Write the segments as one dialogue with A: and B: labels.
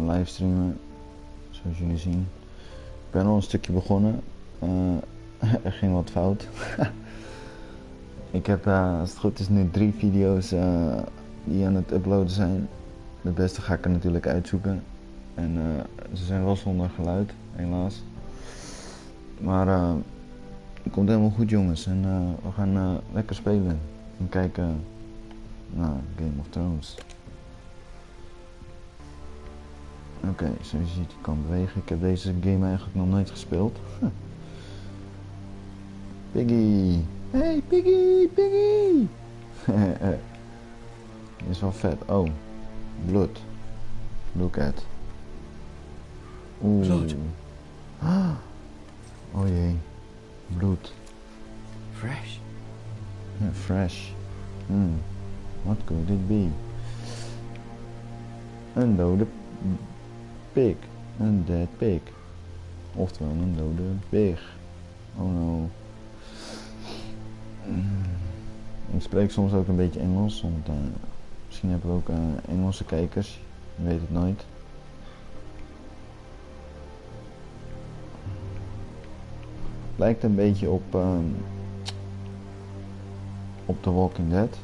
A: livestreamen. Zoals jullie zien. Ik ben al een stukje begonnen. Er ging wat fout. Ik heb, als het goed is, nu 3 video's die aan het uploaden zijn. De beste ga ik er natuurlijk uitzoeken. En ze zijn wel zonder geluid, helaas. Maar het komt helemaal goed, jongens. En we gaan lekker spelen. En kijken naar Game of Thrones. Oké, zoals je ziet, ik kan bewegen. Ik heb deze game eigenlijk nog nooit gespeeld. Piggy! Hey, Piggy! Piggy! Is wel vet. Oh, bloed. Look at. Oeh.
B: Bloed.
A: Oh jee. Bloed.
B: Fresh.
A: Yeah, fresh. What could it be? Een dode pig. Een dead pig. Oftewel een dode pig. Oh no. Ik spreek soms ook een beetje Engels, want misschien heb ik ook Engelse kijkers. Je weet het nooit. Lijkt een beetje op The Walking Dead.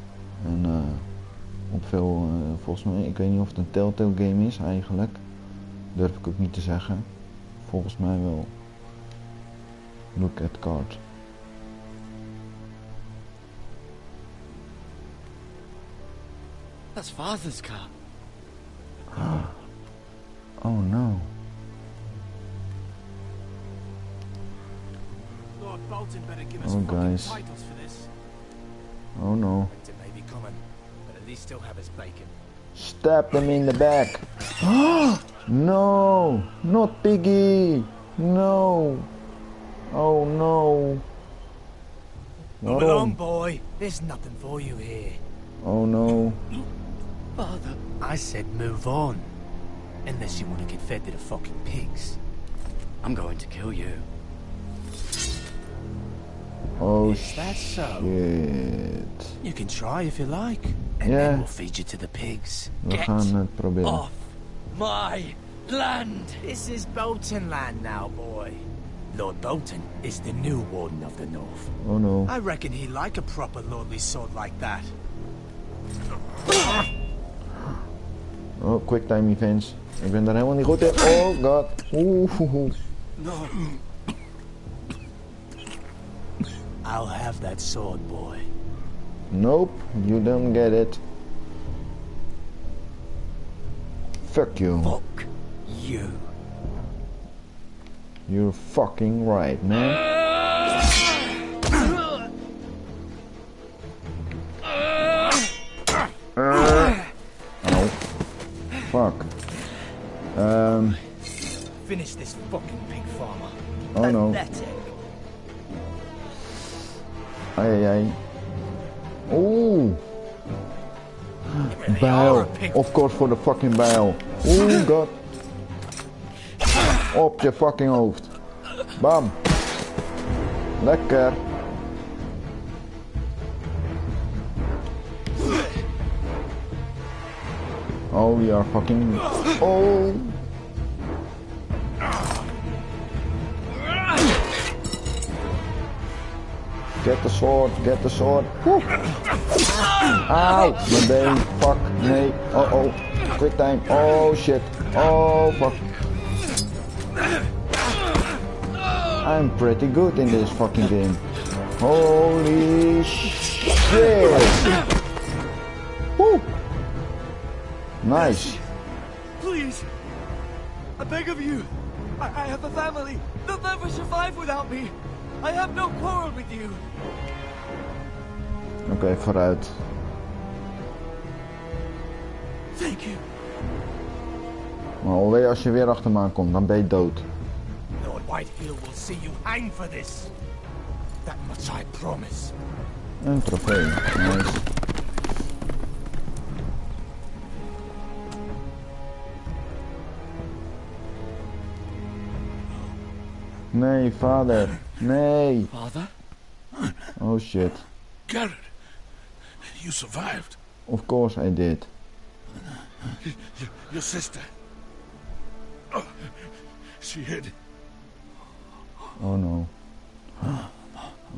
A: En op veel, volgens mij, ik weet niet of het een Telltale game is eigenlijk. Durf ik ook niet te zeggen. Volgens mij wel. Look at card.
B: That's Father's car.
A: Oh no.
B: Lord Bolton better give us
A: Oh,
B: fucking
A: guys.
B: titles for this.
A: Oh no.
B: Winter may be coming, but at least still have his bacon.
A: Stab them in the back. No, not Piggy. No. Oh no.
B: Move along, boy. There's nothing for you here.
A: Oh no.
B: Father, I said move on. Unless you want to get fed to the fucking pigs. I'm going to kill you.
A: Oh
B: Is that so?
A: shit.
B: You can try if you like. And
A: Yeah.
B: then we'll feed you to the pigs.
A: We gaan het proberen.
B: Off my land! This is Bolton land now, boy. Lord Bolton is the new Warden of the North.
A: Oh no.
B: I reckon he like a proper lordly sword like that.
A: Oh, quick time events. Ik ben daar helemaal niet goed in. Oh god. Oeh.
B: No. I'll have that sword, boy.
A: Nope, you don't get it. Fuck you.
B: Fuck you.
A: You're fucking right, man. Oh. Fuck.
B: Finish this fucking pig farmer.
A: Oh no.
B: Pathetic.
A: Ai ai ai. Oeh.
B: Really are
A: Bijl.
B: a pig.
A: Of course for the fucking bijl. Oeh god. Op je fucking hoofd. Bam. Lekker. Oh, we are fucking... Oh. Get the sword, get the sword. Woe. Auw, mijn been. Fuck, nee. Oh oh. Quick time. Oh shit. Oh fuck. I'm pretty good in this fucking game. Holy shit. Woo. Nice.
B: Please, I beg of you. I have a family. They'll never survive without me. I have no quarrel with you.
A: Oké, vooruit.
B: Thank you.
A: Maar alweer als je weer achter me aankomt, dan ben je dood.
B: Lord Whitehill will see you hang for this. That much I promise.
A: Een trofee. Nice. Nee, vader. Nee.
B: Father?
A: Oh shit.
C: Garrett, you survived.
A: Of course I did.
C: Your sister. she hid.
A: Oh no.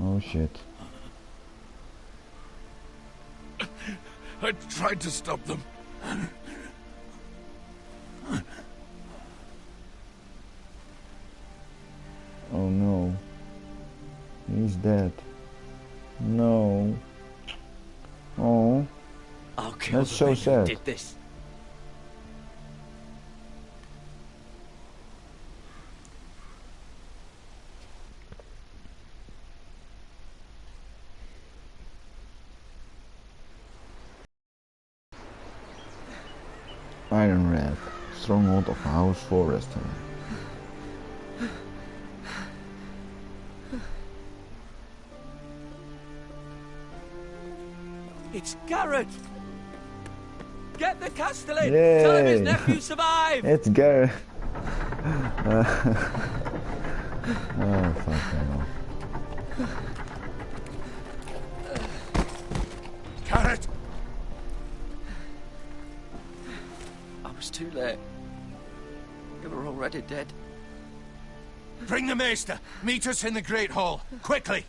A: Oh shit.
C: I tried to stop them.
A: Oh no. He's dead. No. Oh.
B: I'll kill
A: That's
B: the
A: so
B: man
A: sad.
B: who did this.
A: Ironrath, stronghold of House Forrester.
B: It's Garrett! Get the Castellan!
A: Yay.
B: Tell him his nephew survived!
A: It's Garrett. Oh fuck hell.
C: Garrett!
B: I was too late. You were already dead.
C: Bring the Maester! Meet us in the Great Hall! Quickly!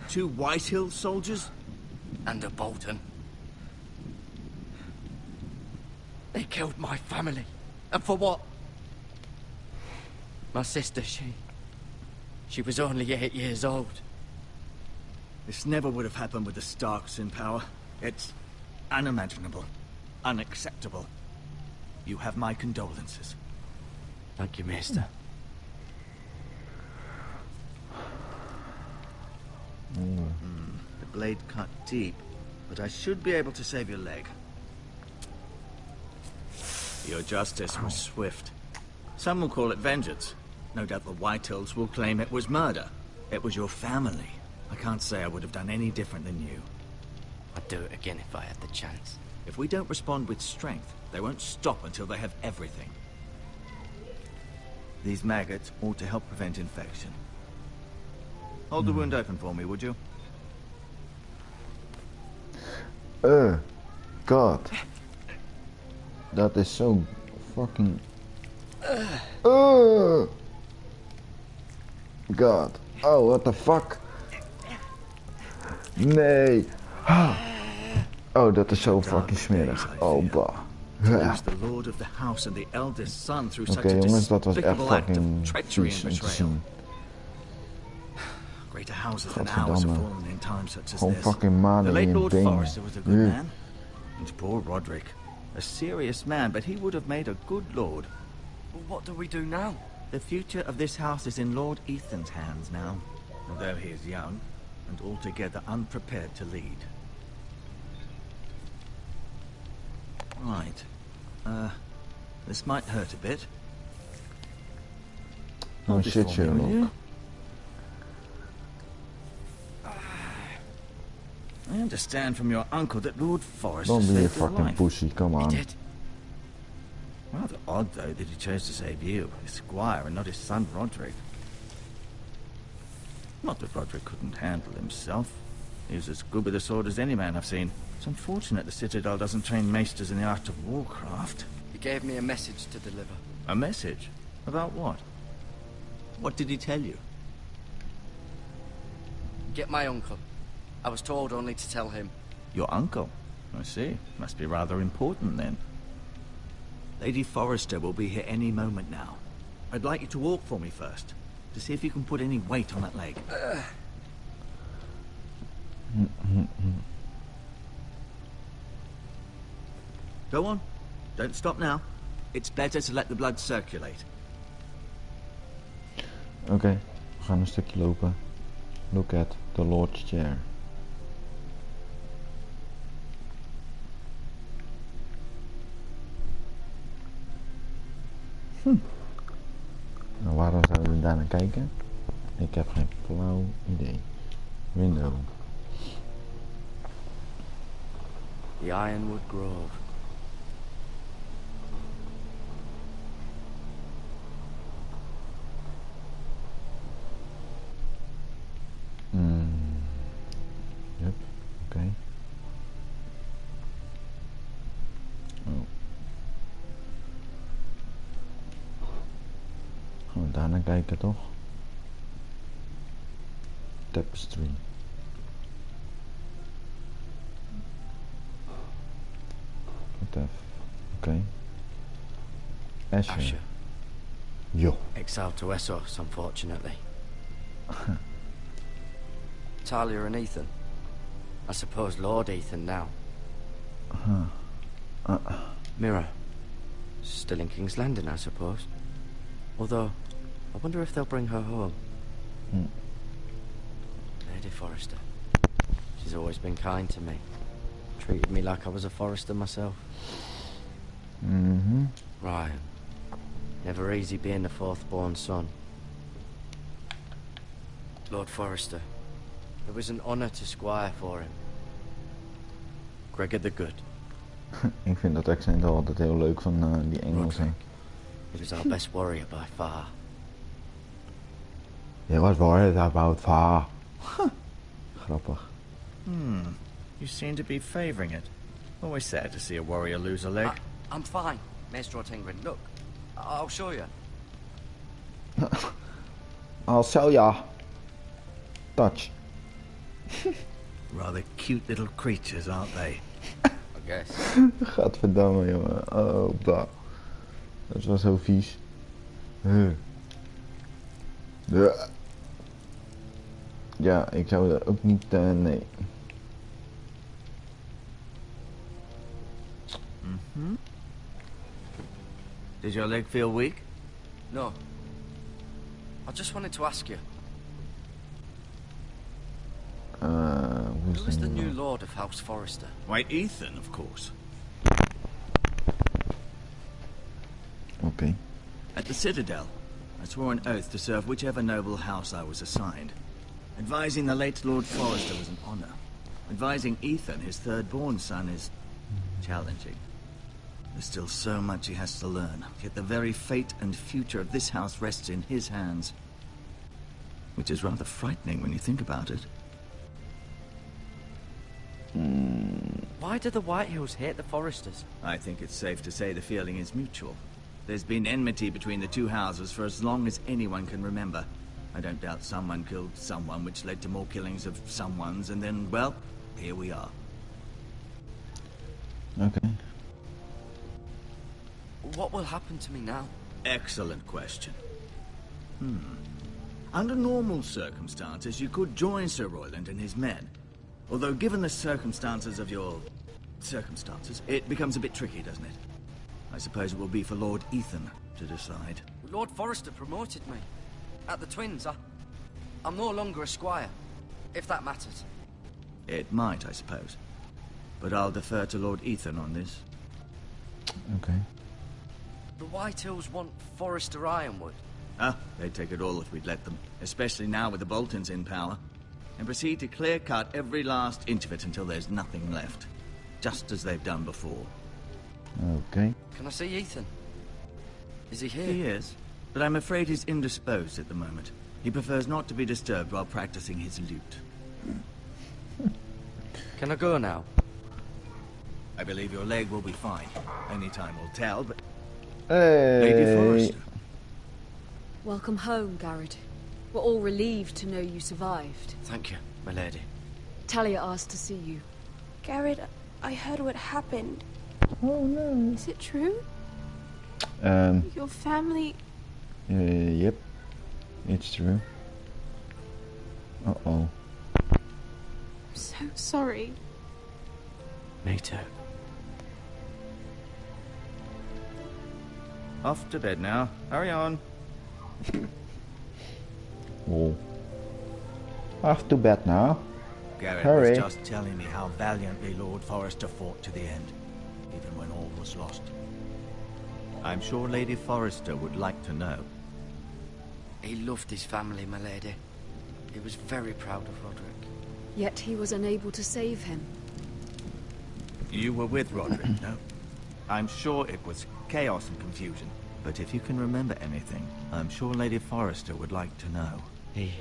B: Two Whitehill soldiers? And a Bolton. They killed my family. And for what? My sister, she was only 8 years old.
D: This never would have happened with the Starks in power. It's unimaginable. Unacceptable. You have my condolences.
B: Thank you, Maester.
D: The blade cut deep, but I should be able to save your leg. Your justice was swift. Some will call it vengeance. No doubt the Whitehills will claim it was murder. It was your family. I can't say I would have done any different than you.
B: I'd do it again if I had the chance.
D: If we don't respond with strength, they won't stop until they have everything. These maggots ought to help prevent infection. Hold the wound open for me, would you?
A: God. That is so fucking... God. Oh, what the fuck? Nee. Oh, dat is zo fucking smerig. Oh, bah.
D: Lose the lord of the house and the eldest son through such
A: Oké,
D: a
A: jongens, dat was echt
D: despicable act of
A: fucking
D: treachery
A: vies
D: and
A: om te
D: betrayal.
A: zien.
D: Greater houses than ours have
A: Godverdamme.
D: fallen in times such as
A: Gewoon
D: this.
A: fucking
D: The
A: manen
D: late
A: in je
D: Lord
A: benen.
D: Forrester was a good man. And poor Roderick. A serious man, but he would have made a good lord.
B: Well, what do we do now?
D: The future of this house is in Lord Ethan's hands now, although he is young and altogether unprepared to lead. Right. This might hurt a bit.
A: Oh
D: Hold this
A: shit,
D: for me, will
A: Sherlock.
D: you? I understand from your uncle that Lord Forrester
A: Don't be a
D: saved your
A: fucking
D: life.
A: pussy, come
B: He
A: on.
B: did.
D: Rather odd, though, that he chose to save you, his squire, and not his son Roderick. Not that Roderick couldn't handle himself. He was as good with a sword as any man I've seen. It's unfortunate the Citadel doesn't train maesters in the art of warcraft.
B: He gave me a message to deliver.
D: A message? About what? What did he tell you?
B: Get my uncle. I was told only to tell him.
D: Your uncle? I see. Must be rather important, then. Lady Forrester will be here any moment now. I'd like you to walk for me first, to see if you can put any weight on that leg. Go on. Don't stop now. It's better to let the blood circulate.
A: Oké, we gaan een stukje lopen. Look at the Lord's chair. Nou, waarom zouden we daar naar kijken? Ik heb geen flauw idee. Window.
B: The Ironwood Grove.
A: Yep, oké. gaan kijken, toch? Tapestry. Wat even. Oké. Asher. Yo.
E: Exiled to Essos, unfortunately. Talia and Ethan. I suppose Lord Ethan now. Mira. Still in King's Landing, I suppose. Although, I wonder if they'll bring her home. Lady Forrester. She's always been kind to me. Treated me like I was a Forrester myself. Ryan. Never easy being the fourth-born son. Lord Forrester. It was an honor to squire for him. Gregor the Good.
A: Ik vind dat accent altijd heel leuk van die Engelsen.
E: He was our best warrior by far.
A: He was worried about far. Grappig.
D: You seem to be favouring it. Always sad to see a warrior lose a leg.
E: I'm fine, Maestro Tingrin. Look, I'll show you.
A: I'll show ya. Touch.
D: Rather cute little creatures, aren't they?
E: I guess.
A: Gadverdamme, jongen. Oh, bah. Dat was zo vies. Ja, ik zou dat ook niet... nee.
D: Does your leg feel weak?
E: No. I just wanted to ask you. Who is the new Lord of House Forrester?
D: Why, Ethan, of course.
A: Okay.
D: At the Citadel, I swore an oath to serve whichever noble house I was assigned. Advising the late Lord Forrester was an honor. Advising Ethan, his third-born son, is challenging. There's still so much he has to learn, yet the very fate and future of this house rests in his hands. Which is rather frightening when you think about it.
E: Why do the Whitehills hate the Forresters?
D: I think it's safe to say the feeling is mutual. There's been enmity between the two houses for as long as anyone can remember. I don't doubt someone killed someone, which led to more killings of someones, and then, well, here we are.
A: Okay.
E: What will happen to me now?
D: Excellent question. Under normal circumstances, you could join Sir Royland and his men. Although, given the circumstances of your... circumstances, it becomes a bit tricky, doesn't it? I suppose it will be for Lord Ethan to decide.
E: Lord Forrester promoted me. At the Twins, I'm no longer a squire, if that matters.
D: It might, I suppose. But I'll defer to Lord Ethan on this.
A: Okay.
E: The Whitehills want Forrester Ironwood.
D: They'd take it all if we'd let them. Especially now with the Boltons in power. And proceed to clear-cut every last inch of it until there's nothing left. Just as they've done before.
A: Okay.
E: Can I see Ethan? Is he here?
D: He is. But I'm afraid he's indisposed at the moment. He prefers not to be disturbed while practicing his lute.
E: Can I go now?
D: I believe your leg will be fine. Only time will tell, but...
A: Hey.
D: Lady Forrester.
F: Welcome home, Garrett. We're all relieved to know you survived.
E: Thank you, my lady.
F: Talia asked to see you.
G: Garrett, I heard what happened.
A: Oh no.
G: Is it true? Your family...
A: Yep. It's true. Uh-oh.
G: I'm so sorry.
E: Me too.
D: Off to bed now. Hurry on.
A: Oh. Off to bed now.
D: Garrett
A: Hurry.
D: was just telling me how valiantly Lord Forrester fought to the end, even when all was lost. I'm sure Lady Forrester would like to know.
E: He loved his family, my lady. He was very proud of Roderick.
F: Yet he was unable to save him.
D: You were with Roderick, no? I'm sure it was chaos and confusion. But if you can remember anything, I'm sure Lady Forrester would like to know.
E: He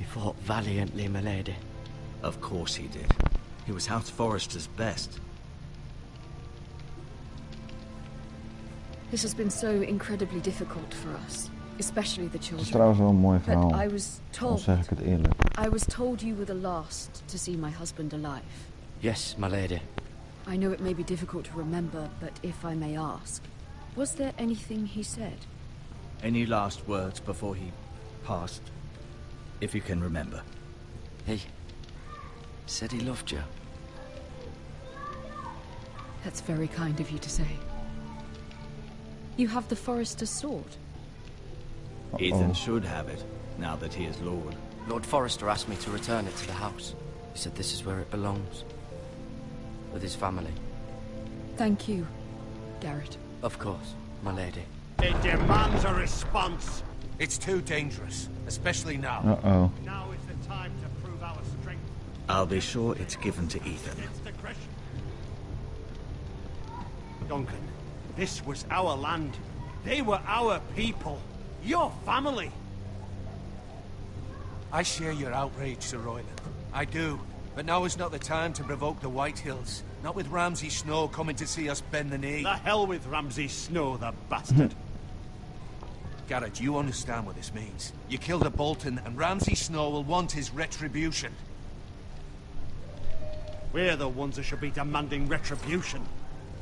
E: fought valiantly, my lady.
D: Of course he did. He was House Forrester's best.
F: This has been so incredibly difficult for us. especially the
A: Het is
F: children.
A: trouwens wel een mooi
F: But
A: verhaal,
F: I was
A: al
F: told...
A: zeg ik het eerlijk.
F: I was told you were the last to see my husband alive.
E: Yes, my lady.
F: I know it may be difficult to remember, but if I may ask, was there anything he said?
D: Any last words before he passed? If you can remember.
E: He said he loved you.
F: That's very kind of you to say. You have the Forester's sword.
D: Ethan should have it, now that he is Lord.
E: Lord Forrester asked me to return it to the house. He said this is where it belongs. With his family.
F: Thank you, Garrett.
E: Of course, my lady.
H: It demands a response.
C: It's too dangerous, especially now.
A: Uh-oh.
H: Now is the time to prove our strength.
D: I'll be sure it's given to Ethan.
H: Against aggression. Duncan, this was our land. They were our people. Your family.
C: I share your outrage, Sir Royland. I do. But now is not the time to provoke the Whitehills. Not with Ramsay Snow coming to see us bend the knee.
H: The hell with Ramsay Snow, the bastard.
C: Garrett, you understand what this means. You killed a Bolton, and Ramsay Snow will want his retribution.
H: We're the ones that should be demanding retribution.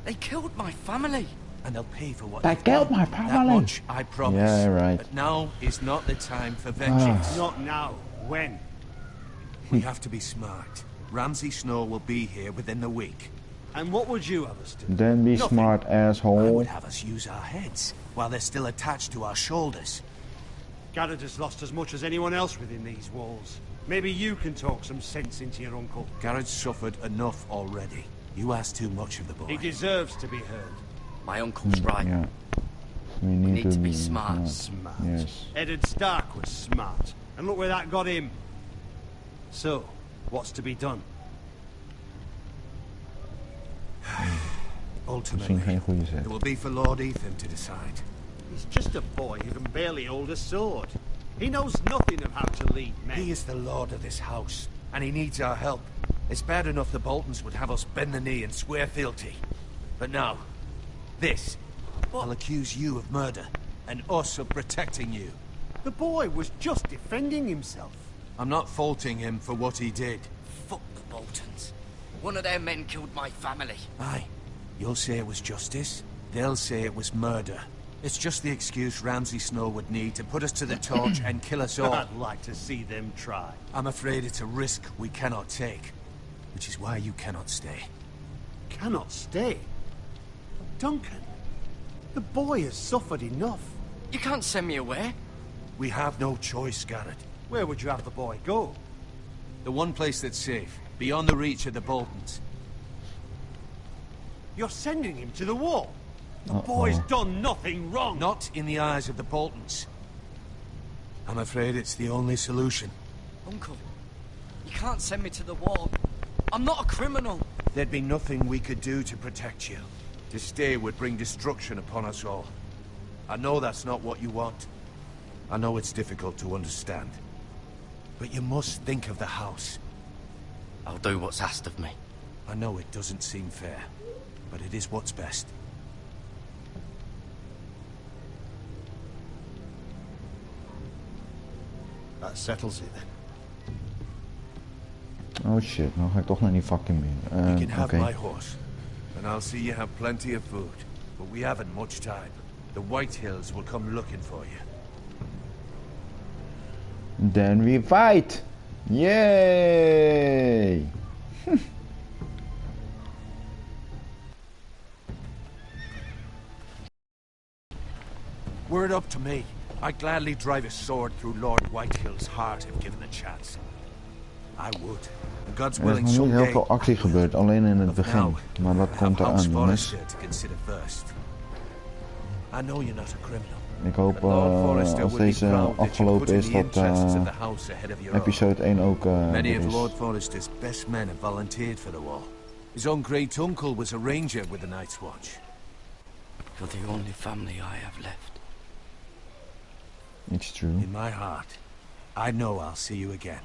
E: They killed my family.
C: And they'll pay for what
A: They
C: they've
A: killed
C: done.
A: my
C: That
A: family.
C: much, I promise.
A: Yeah, right.
C: But now is not the time for vengeance.
H: Not now. When?
C: We have to be smart. Ramsay Snow will be here within the week.
H: And what would you have us do?
A: Then be
H: Nothing.
A: smart,
C: I
A: asshole.
C: would have us use our heads, while they're still attached to our shoulders.
H: Garrett has lost as much as anyone else within these walls. Maybe you can talk some sense into your uncle.
C: Garrett's suffered enough already. You ask too much of the boy.
H: He deserves to be heard.
E: My uncle's right.
A: Yeah. We
E: We
A: need
E: need to be smart.
H: Smart.
A: Yes.
H: Eddard Stark was smart. And look where that got him. So, what's to be done?
C: Ultimately,
A: Misschien geen goede
C: it
A: zet.
C: will be for Lord Ethan to decide.
H: He's just a boy who can barely hold a sword. He knows nothing of how to lead men.
C: He is the lord of this house, and he needs our help. It's bad enough the Boltons would have us bend the knee and swear fealty. But now, this. I'll accuse you of murder, and us of protecting you.
H: The boy was just defending himself.
C: I'm not faulting him for what he did.
E: Fuck the Boltons. One of their men killed my family.
C: Aye. You'll say it was justice. They'll say it was murder. It's just the excuse Ramsay Snow would need to put us to the torch and kill us all.
H: I'd like to see them try.
C: I'm afraid it's a risk we cannot take. Which is why you cannot stay.
H: Cannot stay. Duncan, the boy has suffered enough.
E: You can't send me away.
C: We have no choice, Garrett.
H: Where would you have the boy go?
C: The one place that's safe, beyond the reach of the Boltons.
H: You're sending him to the wall. The boy's done nothing wrong.
C: Not in the eyes of the Boltons. I'm afraid it's the only solution.
E: Uncle, you can't send me to the wall. I'm not a criminal.
C: There'd be nothing we could do to protect you. To stay would bring destruction upon us all. I know that's not what you want. I know it's difficult to understand. But you must think of the house.
E: I'll do what's asked of me.
C: I know it doesn't seem fair, but it is what's best.
H: That settles it then.
A: Oh shit, nou ga ik toch naar die fucking meer.
C: You can have
A: Oké.
C: my horse, and I'll see you have plenty of food. But we haven't much time. The Whitehills will come looking for you.
A: Then we fight! Yay!
C: Were it up to me, I'd gladly drive a sword through Lord Whitehill's heart if given the chance. I would. And God's
A: Er is
C: willing
A: nog niet heel
C: someday.
A: veel actie gebeurd, alleen in het
C: Of
A: begin.
C: now,
A: Maar dat
C: we
A: komt
C: have House
A: eraan, jongens.
C: Forrester to consider first. I know you're not a criminal.
A: Ik hoop
C: but Lord Forrester
A: als
C: would be
A: deze
C: proud that you
A: afgelopen
C: put in
A: is
C: the
A: dat
C: interests of the house ahead of your own.
A: episode 1 ook
C: Many
A: er
C: of
A: is.
C: Lord Forrester's best men have volunteered for the war. His own great uncle was a ranger with the Night's Watch.
E: You're the only family I have left.
A: It's true.
C: In my heart, I know I'll see you again.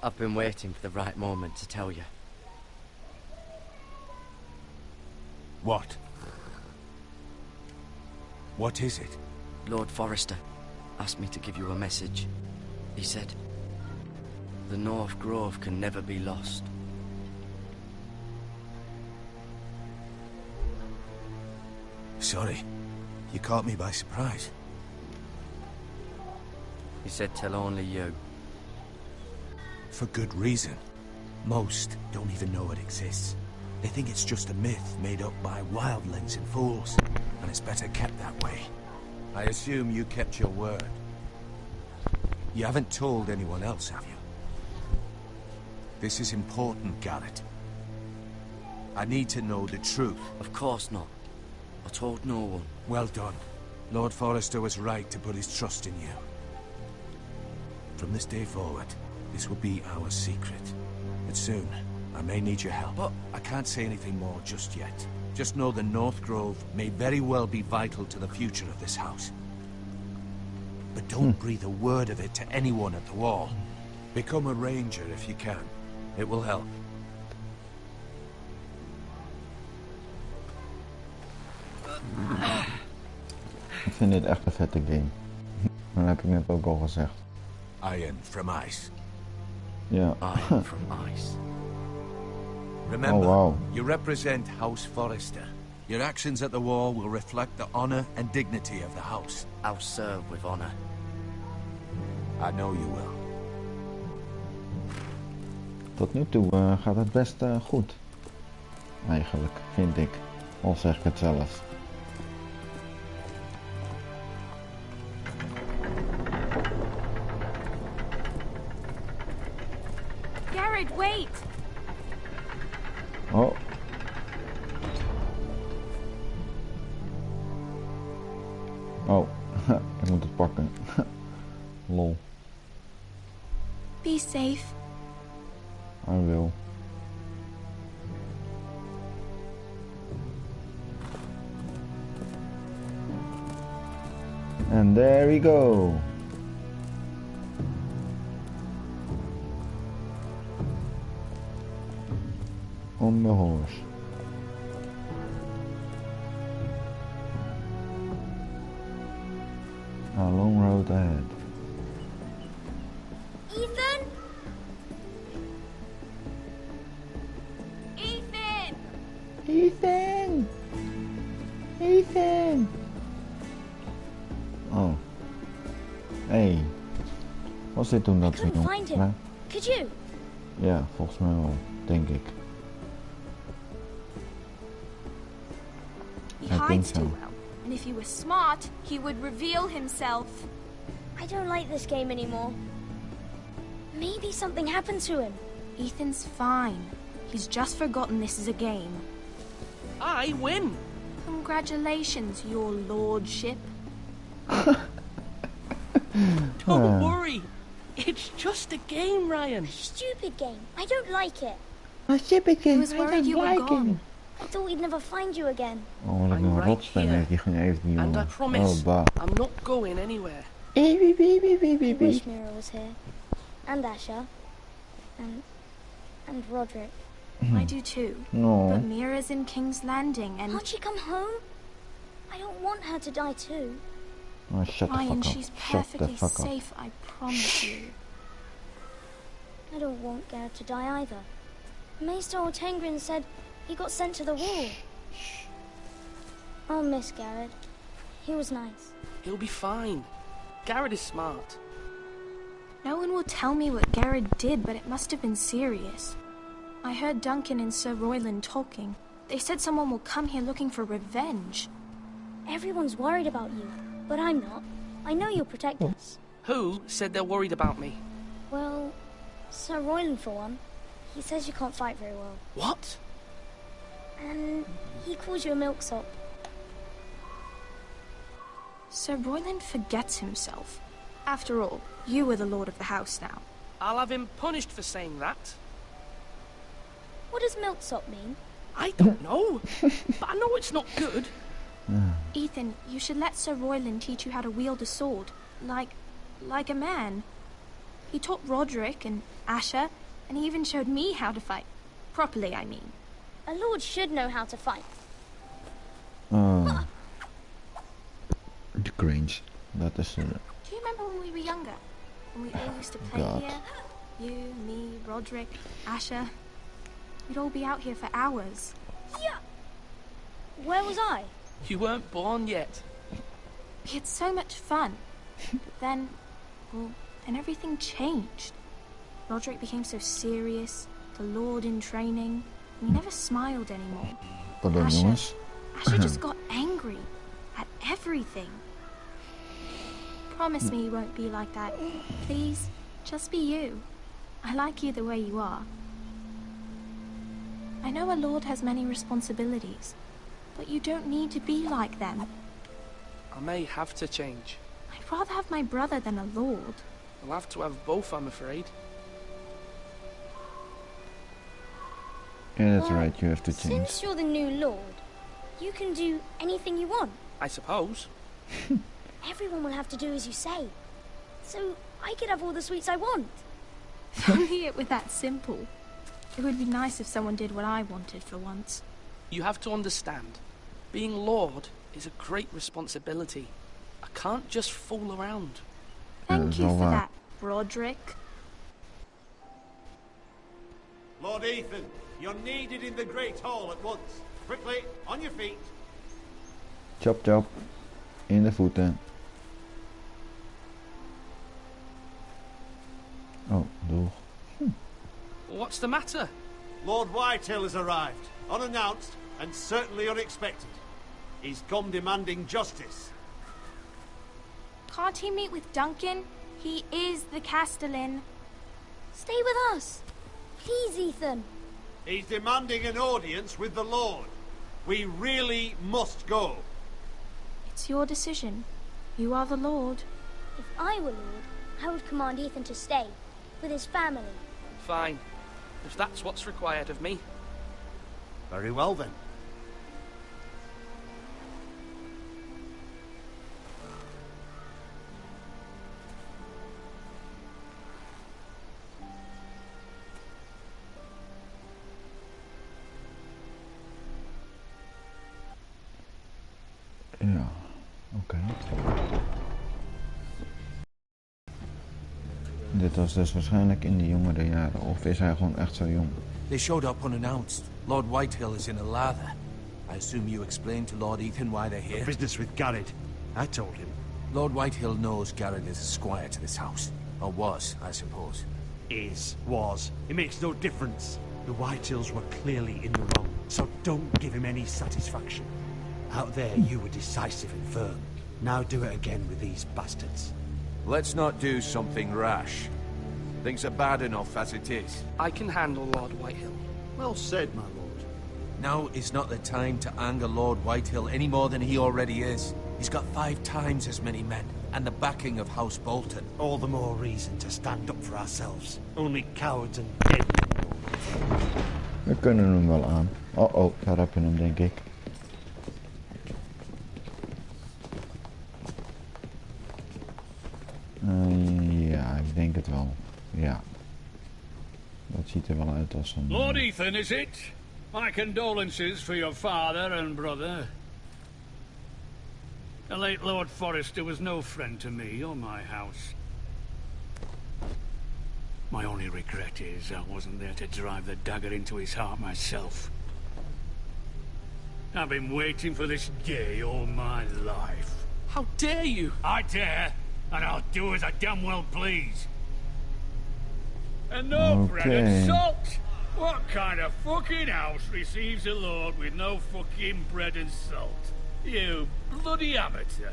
E: I've been waiting for the right moment to tell you.
C: What? What is it?
E: Lord Forrester asked me to give you a message. He said, the North Grove can never be lost.
C: Sorry, you caught me by surprise.
E: He said tell only you.
C: For good reason. Most don't even know it exists. They think it's just a myth made up by wildlings and fools, and it's better kept that way. I assume you kept your word. You haven't told anyone else, have you? This is important, Garrett. I need to know the truth.
E: Of course not. I told no one.
C: Well done. Lord Forrester was right to put his trust in you. From this day forward, this will be our secret. But soon, I may need your help. But I can't say anything more just yet. Just know the North Grove may very well be vital to the future of this house. But don't breathe a word of it to anyone at the Wall. Become a ranger if you can. It will help.
A: Ik vind dit echt een vette game. Dat heb ik net ook al gezegd.
C: Iron from ice.
A: Ja.
E: Iron from ice.
C: Remember,
A: Oh, wow.
C: you represent House Forrester. Your actions at the Wall will reflect the honor and dignity of the house.
E: I'll serve with honor.
C: I know you will.
A: Tot nu toe gaat het best goed. Eigenlijk, vind ik. Al zeg ik het zelf.
G: Garrett, wait!
A: Oh. Oh, ik moet het pakken. Lol.
G: Be safe.
A: I will. And there we go. On the horse. A long road ahead.
G: Ethan? Ethan!
A: Ethan! Ethan! Oh. Hey. Was dit toen dat we
I: couldn't find him. Could you?
A: Ja, volgens mij wel. Denk ik.
G: He hides too well, and if he was smart, he would reveal himself.
I: I don't like this game anymore. Maybe something happened to him.
G: Ethan's fine. He's just forgotten this is a game.
J: I win!
G: Congratulations, your lordship.
J: Don't worry. It's just a game, Ryan.
I: Stupid game. I don't like it.
A: A stupid
G: He was worried you were gone.
I: I thought we'd never find you again.
A: Oh, wat een rotstem heeft die gewoon even die
J: And I
A: jongen.
J: promise,
A: Oh, bah.
J: I'm not going anywhere.
I: I wish Mira was here. And Asher. And Roderick.
G: I do too.
A: No.
G: But Mira's in King's Landing and...
I: Can't she come home? I don't want her to die too.
A: Oh, shut the
G: Ryan,
A: fuck up.
G: she's
A: Shut the
G: perfectly
A: fuck up.
G: safe, I promise you.
I: I don't want Garrett to die either. Maester Ortengrin said he got sent to the Wall. I'll miss Garrett. He was nice.
J: He'll be fine. Garrett is smart.
G: No one will tell me what Garrett did, but it must have been serious. I heard Duncan and Sir Royland talking. They said someone will come here looking for revenge.
I: Everyone's worried about you, but I'm not. I know you'll protect us.
J: Who said they're worried about me?
I: Well, Sir Royland for one. He says you can't fight very well.
J: What?
I: And he calls you a milksop.
G: Sir Royland forgets himself. After all, you are the lord of the house now.
J: I'll have him punished for saying that.
I: What does milksop mean?
J: I don't know, but I know it's not good.
G: Ethan, you should let Sir Royland teach you how to wield a sword. Like a man. He taught Roderick and Asher, and he even showed me how to fight. Properly, I mean.
I: A lord should know how to fight.
A: cringe. Dat is...
G: Do you remember when we were younger? When we all used to play
A: God.
G: here? You, me, Roderick, Asher. We'd all be out here for hours.
I: Yeah. Where was I?
J: You weren't born yet.
G: We had so much fun. But then, well, then everything changed. Roderick became so serious, the Lord in training, and he never smiled anymore.
A: Pardon, jongens.
G: Asher just got angry at everything. Promise me you won't be like that. Please, just be you. I like you the way you are. I know a lord has many responsibilities, but you don't need to be like them.
J: I may have to change.
G: I'd rather have my brother than a lord.
J: I'll have to have both, I'm afraid.
A: Yeah, that's
I: Well,
A: right, you have to change.
I: Since you're the new lord, you can do anything you want.
J: I suppose.
I: Everyone will have to do as you say. So I could have all the sweets I want.
G: If only it were that simple. It would be nice if someone did what I wanted for once.
J: You have to understand. Being Lord is a great responsibility. I can't just fool around.
G: Thank you for that, Roderick.
H: Lord Ethan, you're needed in the Great Hall at once. Quickly, on your feet.
A: Chop chop. In de voeten. Oh, doeg.
J: What's the matter?
H: Lord Whitehill has arrived, unannounced and certainly unexpected. He's come demanding justice.
G: Can't he meet with Duncan? He is the Castellan.
I: Stay with us. Please, Ethan.
H: He's demanding an audience with the Lord. We really must go.
G: It's your decision. You are the Lord.
I: If I were lord, I would command Ethan to stay with his family.
J: Fine. If that's what's required of me.
H: Very well then.
A: Ja, oké. Dit was dus waarschijnlijk in de jongere jaren, of is hij gewoon echt zo jong?
C: They showed up unannounced. Lord Whitehill is in a lather. I assume you explained to Lord Ethan why they're here?
H: Business with Garrett. I told him.
C: Lord Whitehill knows Garrett is a squire to this house. Or was, I suppose.
H: Was. It makes no difference. The Whitehills were clearly in the wrong, so don't give him any satisfaction. Out there, you were decisive and firm. Now do it again with these bastards.
C: Let's not do something rash. Things are bad enough as it is.
J: I can handle Lord Whitehill.
H: Well said, my lord.
C: Now is not the time to anger Lord Whitehill any more than he already is. He's got 5 times as many men, and the backing of House Bolton.
H: All the more reason to stand up for ourselves. Only cowards and dead men.
A: We kunnen hem wel aan. Oh, daar heb je hem, denk ik. Ja, ik denk het wel. Ja. Dat ziet er wel uit als een...
K: Lord Ethan, is it? My condolences for your father and brother. The late Lord Forrester was no friend to me or my house. My only regret is I wasn't there to drive the dagger into his heart myself. I've been waiting for this day all my life.
J: How dare you?
K: I dare, and I'll do as I damn well please. And no bread and salt! What kind of fucking house receives a lord with no fucking bread and salt? You bloody amateur.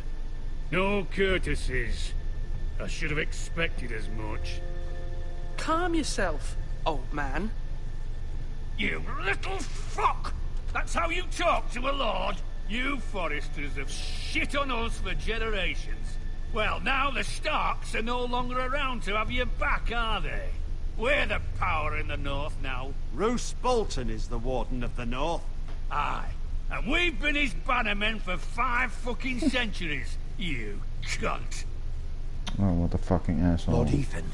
K: No courtesies. I should have expected as much.
J: Calm yourself, old man.
K: You little fuck! That's how you talk to a lord? You Forresters have shit on us for generations. Well, now the Starks are no longer around to have your back, are they? We're the power in the north now.
H: Roose Bolton is the Warden of the North.
K: Aye. And we've been his bannermen for 5 fucking centuries, you cunt.
A: Oh, what a fucking asshole.
C: Lord Ethan,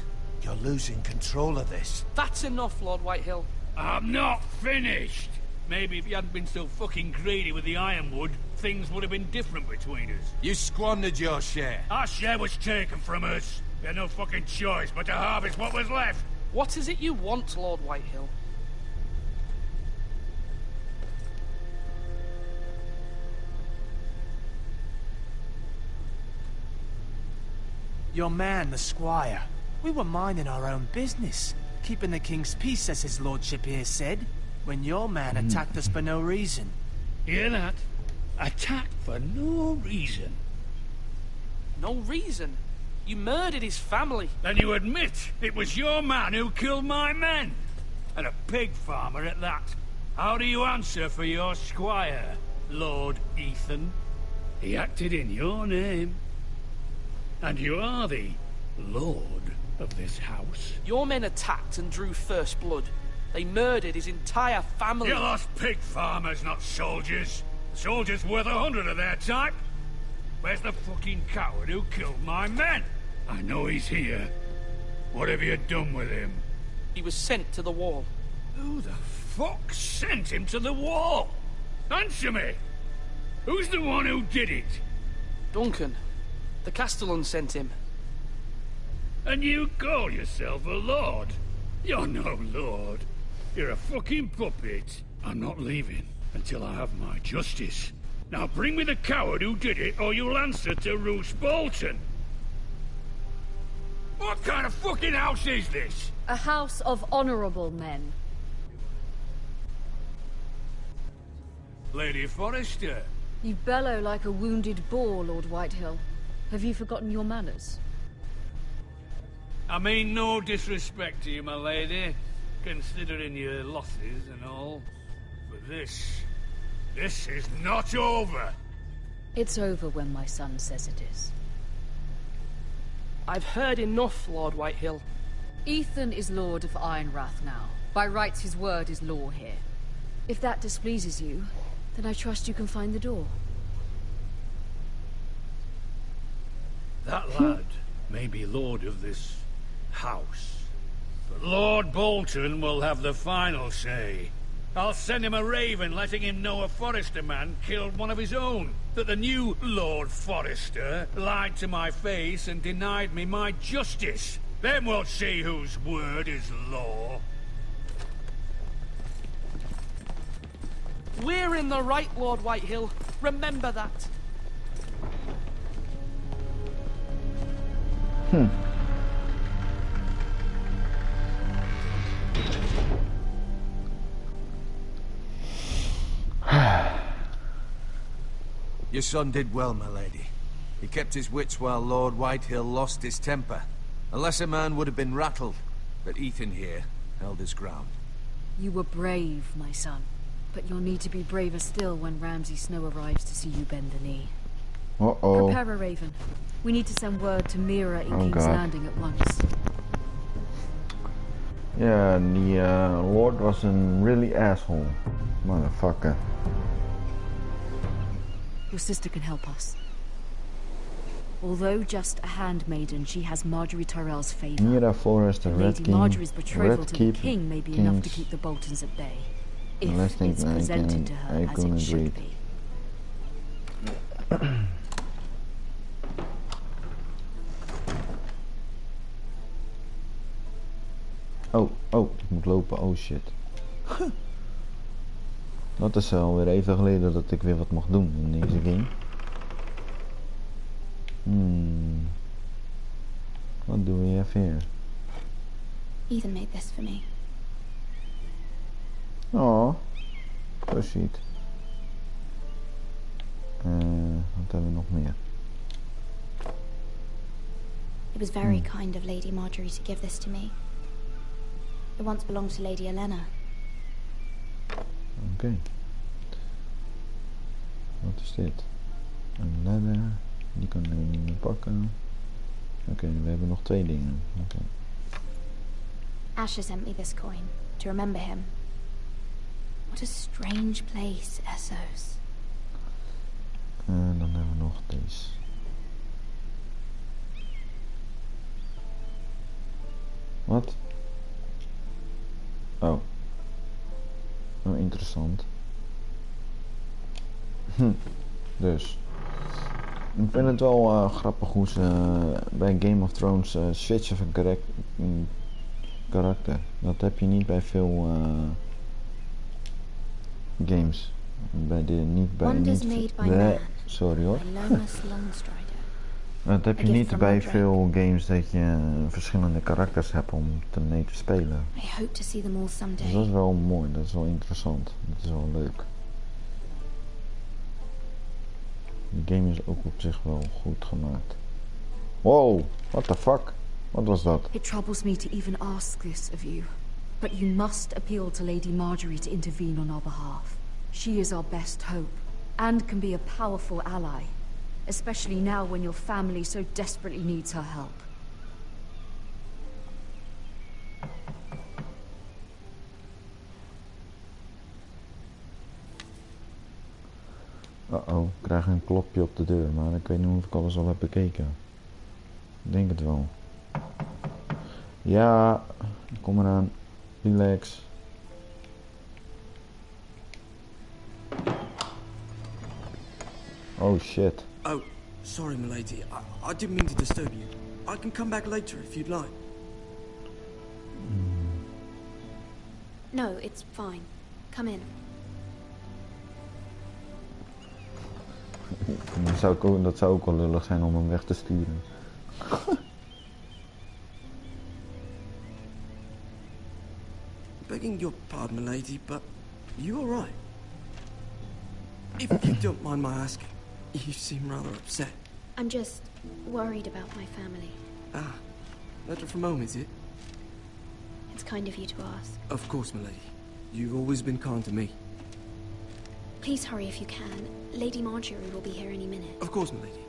C: you're losing control of this.
J: That's enough, Lord Whitehill.
K: I'm not finished. Maybe if you hadn't been so fucking greedy with the ironwood, things would have been different between us.
C: You squandered your share.
K: Our share was taken from us. We had no fucking choice but to harvest what was left.
J: What is it you want, Lord Whitehill?
L: Your man, the squire. We were minding our own business, keeping the king's peace, as his lordship here said, when your man attacked us for no reason.
K: Hear that? Attacked for no reason.
J: No reason? You murdered his family.
K: Then you admit it was your man who killed my men? And a pig farmer at that. How do you answer for your squire, Lord Ethan? He acted in your name. And you are the lord of this house.
J: Your men attacked and drew first blood. They murdered his entire family.
K: You lost pig farmers, not soldiers. Soldiers worth 100 of their type. Where's the fucking coward who killed my men? I know he's here. What have you done with him?
J: He was sent to the wall.
K: Who the fuck sent him to the wall? Answer me! Who's the one who did it?
J: Duncan. The Castellan sent him.
K: And you call yourself a lord? You're no lord. You're a fucking puppet. I'm not leaving until I have my justice. Now bring me the coward who did it, or you'll answer to Roose Bolton. What kind of fucking house is this?
F: A house of honorable men.
K: Lady Forrester.
F: You bellow like a wounded boar, Lord Whitehill. Have you forgotten your manners?
K: I mean no disrespect to you, my lady, considering your losses and all. But this is not over.
F: It's over when my son says it is.
J: I've heard enough, Lord Whitehill.
F: Ethan is Lord of Ironrath now. By rights, his word is law here. If that displeases you, then I trust you can find the door.
K: That lad may be lord of this house, but Lord Bolton will have the final say. I'll send him a raven letting him know a Forrester man killed one of his own. That the new Lord Forrester lied to my face and denied me my justice. Then we'll see whose word is law.
J: We're in the right, Lord Whitehill. Remember that.
C: Your son did well, my lady. He kept his wits while Lord Whitehill lost his temper. A lesser man would have been rattled, but Ethan here held his ground.
F: You were brave, my son. But you'll need to be braver still when Ramsay Snow arrives to see you bend the knee.
A: Uh-oh.
F: Prepare a raven. We need to send word to Mira in King's Landing at once.
A: Ja, die Lord was een really asshole. Motherfucker.
F: Your sister can help us. Although just a handmaiden, she has Marjorie Tyrell's favor.
A: Mira Forrester, Red
F: Lady
A: King,
F: Marjorie's betrothal
A: Red
F: to the king may be enough to
A: Kings.
F: keep the Boltons at bay. If
A: Unless they
F: it's presented to her as it should be.
A: Oh, ik moet lopen. Oh shit. Dat is alweer even geleden dat ik weer wat mag doen in deze game. Wat doen we even hier?
M: Ethan made this for me.
A: Oh, zo ziet. Wat hebben we nog meer?
M: It was very kind of Lady Marjorie to give this to me. It once belonged to Lady Elena.
A: Oké. Wat is dit? Een ladder. Die kan ik niet meer pakken. Oké, we hebben nog 2 dingen. Okay.
M: Asher sent me this coin to remember him. What a strange place, Essos.
A: En dan hebben we nog deze. Wat? Oh. Oh, interessant. Dus. Ik vind het wel grappig hoe ze bij Game of Thrones switchen van karakter. Dat heb je niet bij veel games. Sorry hoor. Dat heb je niet bij veel games dat je verschillende karakters hebt om mee te spelen. Dus dat is wel mooi, dat is wel interessant. Dat is wel leuk. De game is ook op zich wel goed gemaakt. Wow, what the fuck? Wat was dat?
F: It troubles me to even ask this of you, but you must appeal to Lady Marjorie to intervene on our behalf. She is our best hope, and can be a powerful ally, especially now when your family so desperately needs her help.
A: Uh-oh, ik krijg een klopje op de deur, maar ik weet niet of ik alles al heb bekeken. Ik denk het wel. Ja, kom eraan. Relax. Oh shit.
E: Oh, sorry milady. I didn't mean to disturb you. I can come back later if you'd like.
M: No, it's fine. Come in.
A: Dat zou ook wel lullig zijn om hem weg te sturen.
E: Begging your pardon, milady, but you alright? If you don't mind my asking, you seem rather upset.
M: I'm just worried about my family.
E: Ah, letter from home, is it?
M: It's kind of you to ask.
E: Of course, milady. You've always been kind to me.
M: Please hurry if you can. Lady Marjorie will be here any minute.
E: Of course, milady.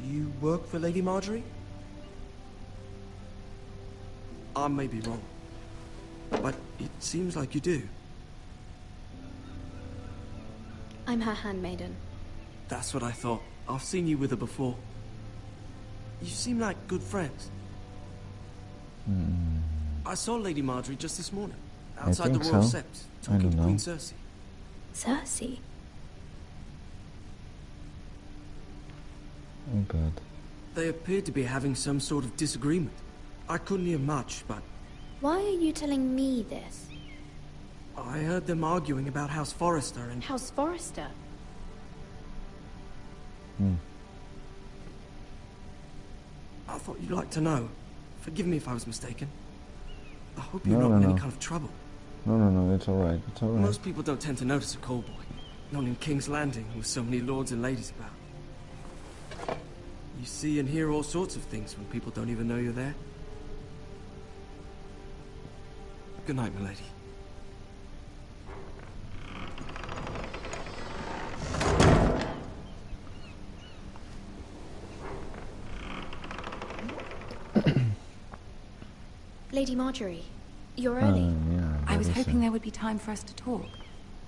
E: You work for Lady Marjorie? I may be wrong, but it seems like you do.
M: I'm her handmaiden.
E: That's what I thought. I've seen you with her before. You seem like good friends. I saw Lady Marjorie just this morning, outside the Royal Sept, talking to Queen Cersei.
M: Cersei?
A: Oh god.
E: They appeared to be having some sort of disagreement. I couldn't hear much, but...
M: Why are you telling me this?
E: I heard them arguing about House Forrester and...
M: House Forrester?
E: I thought you'd like to know. Forgive me if I was mistaken. I hope you're not in any kind of trouble.
A: No, it's alright, it's alright.
E: Most people don't tend to notice a call boy, not in King's Landing with so many lords and ladies about. You see and hear all sorts of things when people don't even know you're there. Good night, milady.
M: Lady Marjorie, you're early.
N: I was hoping there would be time for us to talk.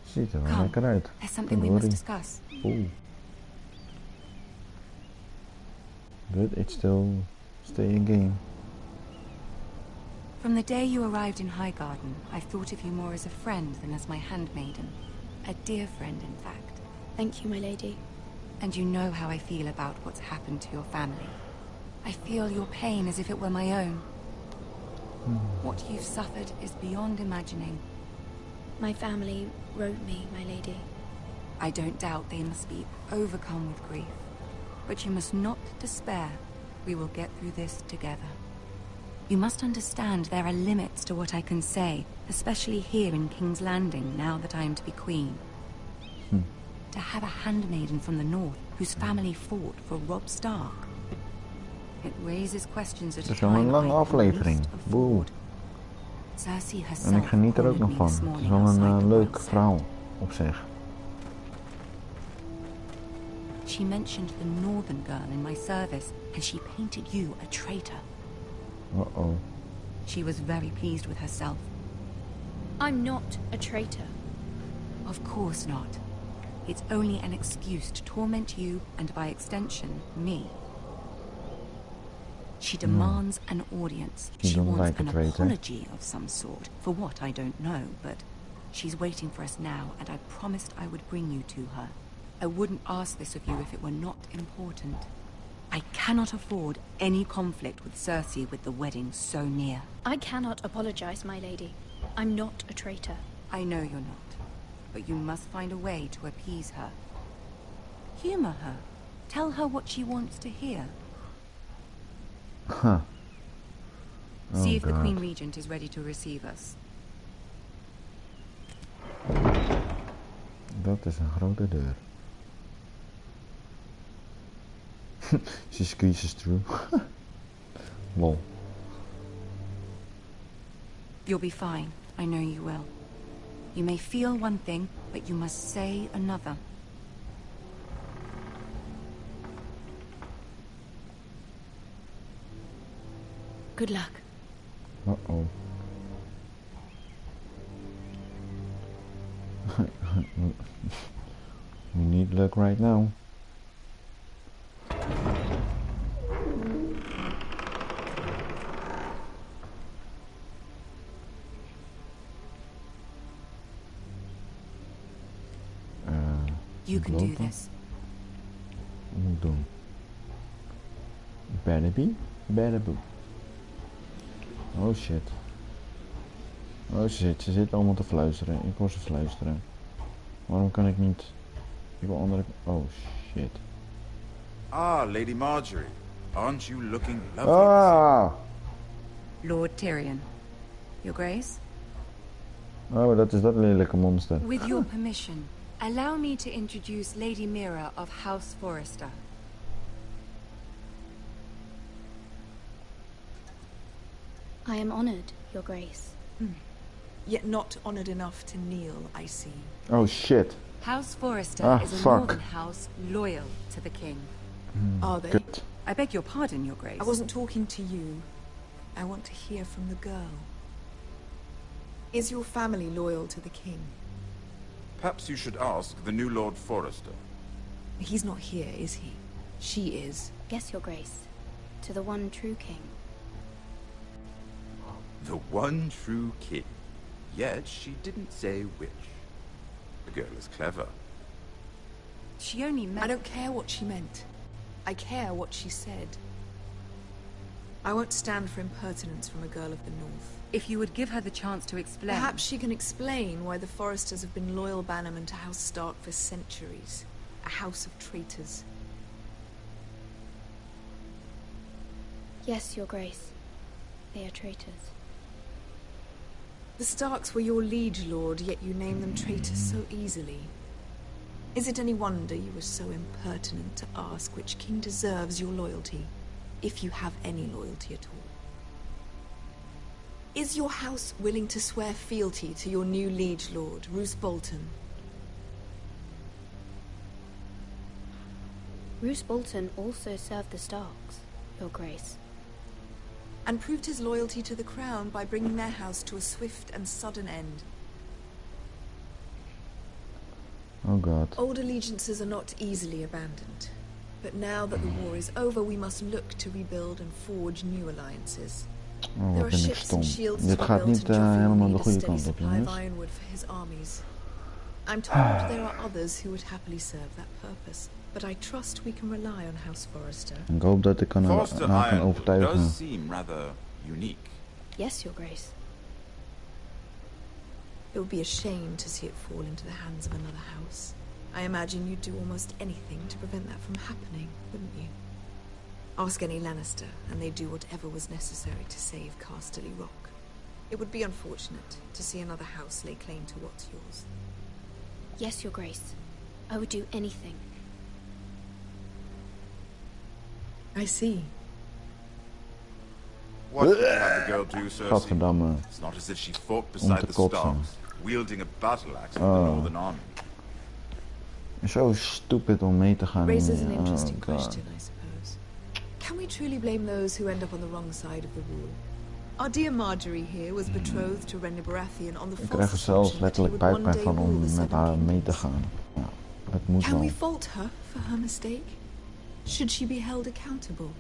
A: Ziet er wel lekker uit.
N: There's something we must discuss.
A: Oeh. But it's still staying game.
N: From the day you arrived in Highgarden, I've thought of you more as a friend than as my handmaiden. A dear friend, in fact.
M: Thank you, my lady.
N: And you know how I feel about what's happened to your family. I feel your pain as if it were my own. What you've suffered is beyond imagining.
M: My family wrote me, my lady.
N: I don't doubt they must be overcome with grief. But you must not despair. We will get through this together. You must understand there are limits to what I can say, especially here in King's Landing, now that I am to be queen. To have a handmaiden from the north, whose family fought for Robb Stark. It raises questions at a time
A: een lange aflevering. Boe. En ik geniet er ook nog van. Het is wel een leuk verhaal op zich.
N: She mentioned the northern girl in my service, and she painted you a traitor.
A: Uh-oh.
N: She was very pleased with herself.
M: I'm not a traitor.
N: Of course not. It's only an excuse to torment you, and by extension, me. She demands an audience. She wants an apology of some sort, for what I don't know, but She's waiting for us now, and I promised I would bring you to her. I wouldn't ask this of you if it were not important. I cannot afford any conflict with Cersei with the wedding so near.
G: I cannot apologize, my lady. I'm not a traitor.
N: I know you're not, but you must find a way to appease her. Humor her. Tell her what she wants to hear.
A: Huh.
N: See if the Queen Regent is ready to receive us.
A: Dat is een grote deur. She squeezes through. Lol.
N: You'll be fine. I know you will. You may feel one thing, but you must say another.
F: Good luck.
A: Uh-oh. We need luck right now.
N: You can do this.
A: Wat moet ik doen? Better be. Oh shit. Oh shit, ze zitten allemaal te fluisteren. Ik hoor ze fluisteren. Waarom kan ik niet... Ik wil andere... Oh shit.
O: Ah, Lady Marjorie. Aren't you looking lovely?
A: Ah!
N: Lord Tyrion. Your Grace?
A: Oh, dat is dat lelijke monster.
N: With your permission, allow me to introduce Lady Mira of House Forrester.
G: I am honored, Your Grace.
P: Yet not honored enough to kneel, I see.
A: Oh shit.
N: House Forrester is a northern house loyal to the king.
P: Are they?
A: Kut.
N: I beg your pardon, Your Grace.
P: I wasn't talking to you. I want to hear from the girl. Is your family loyal to the king?
O: Perhaps you should ask the new Lord Forrester.
P: He's not here, is he? She is.
G: Yes, Your Grace. To the one true king.
O: The one true king. Yet she didn't say which. The girl is clever.
N: She only meant...
P: I don't care what she meant. I care what she said. I won't stand for impertinence from a girl of the North.
N: If you would give her the chance to explain...
P: Perhaps she can explain why the Forresters have been loyal bannermen to House Stark for centuries. A house of traitors.
G: Yes, Your Grace. They are traitors.
P: The Starks were your liege lord, yet you name them traitors so easily. Is it any wonder you were so impertinent to ask which king deserves your loyalty, if you have any loyalty at all? Is your house willing to swear fealty to your new liege lord, Roose Bolton?
G: Roose Bolton also served the Starks, Your Grace.
P: And proved his loyalty to the crown by bringing their house to a swift and sudden end.
A: Oh god.
P: Old allegiances are not easily abandoned. But now that the war is over, we must look to rebuild and forge new alliances.
A: Oh,
P: There are
A: wat ben ik
P: ships and
A: stom.
P: shields
A: Dit
P: to
A: gaat
P: build
A: niet
P: and Joffrey will
A: helemaal de
P: need a
A: goede
P: steady
A: kant op,
P: supply of
A: jongens.
P: ironwood for his armies. I'm told there are others who would happily serve that purpose, but I trust we can rely on House Forrester.
A: Ik hoop dat ik kan
O: Forrester
A: kan
O: Ironwood
A: overtuigen.
O: does seem rather unique.
G: Yes, Your Grace.
P: It would be a shame to see it fall into the hands of another house. I imagine you'd do almost anything to prevent that from happening, wouldn't you? Ask any Lannister, and they'd do whatever was necessary to save Casterly Rock. It would be unfortunate to see another house lay claim to what's yours.
G: Yes, Your Grace. I would do anything.
P: I see.
O: What did you have the girl do, Cersei?
A: Gadverdamme.
O: It's not as if she fought
A: Om
O: beside
A: te
O: the
A: kotsen.
O: Starks, wielding a battle axe with
A: Oh.
O: the Northern Army.
A: Zo stupid om mee te gaan.
P: Raises an
A: Oh,
P: interesting
A: god.
P: question, I suppose. Can we truly blame those who end up on the wrong side of the rule? Our dear Marjorie here was betrothed to Renly Baratheon on the
A: Ik
P: false
A: krijg er zelfs
P: assumption that he
A: letterlijk
P: would one
A: buikpijn
P: day
A: van
P: rule the
A: om met
P: Seven
A: haar mee te
P: Kingdoms.
A: gaan. Ja, dat moet
P: Can
A: wel.
P: we fault her for her mistake? Should she be held accountable?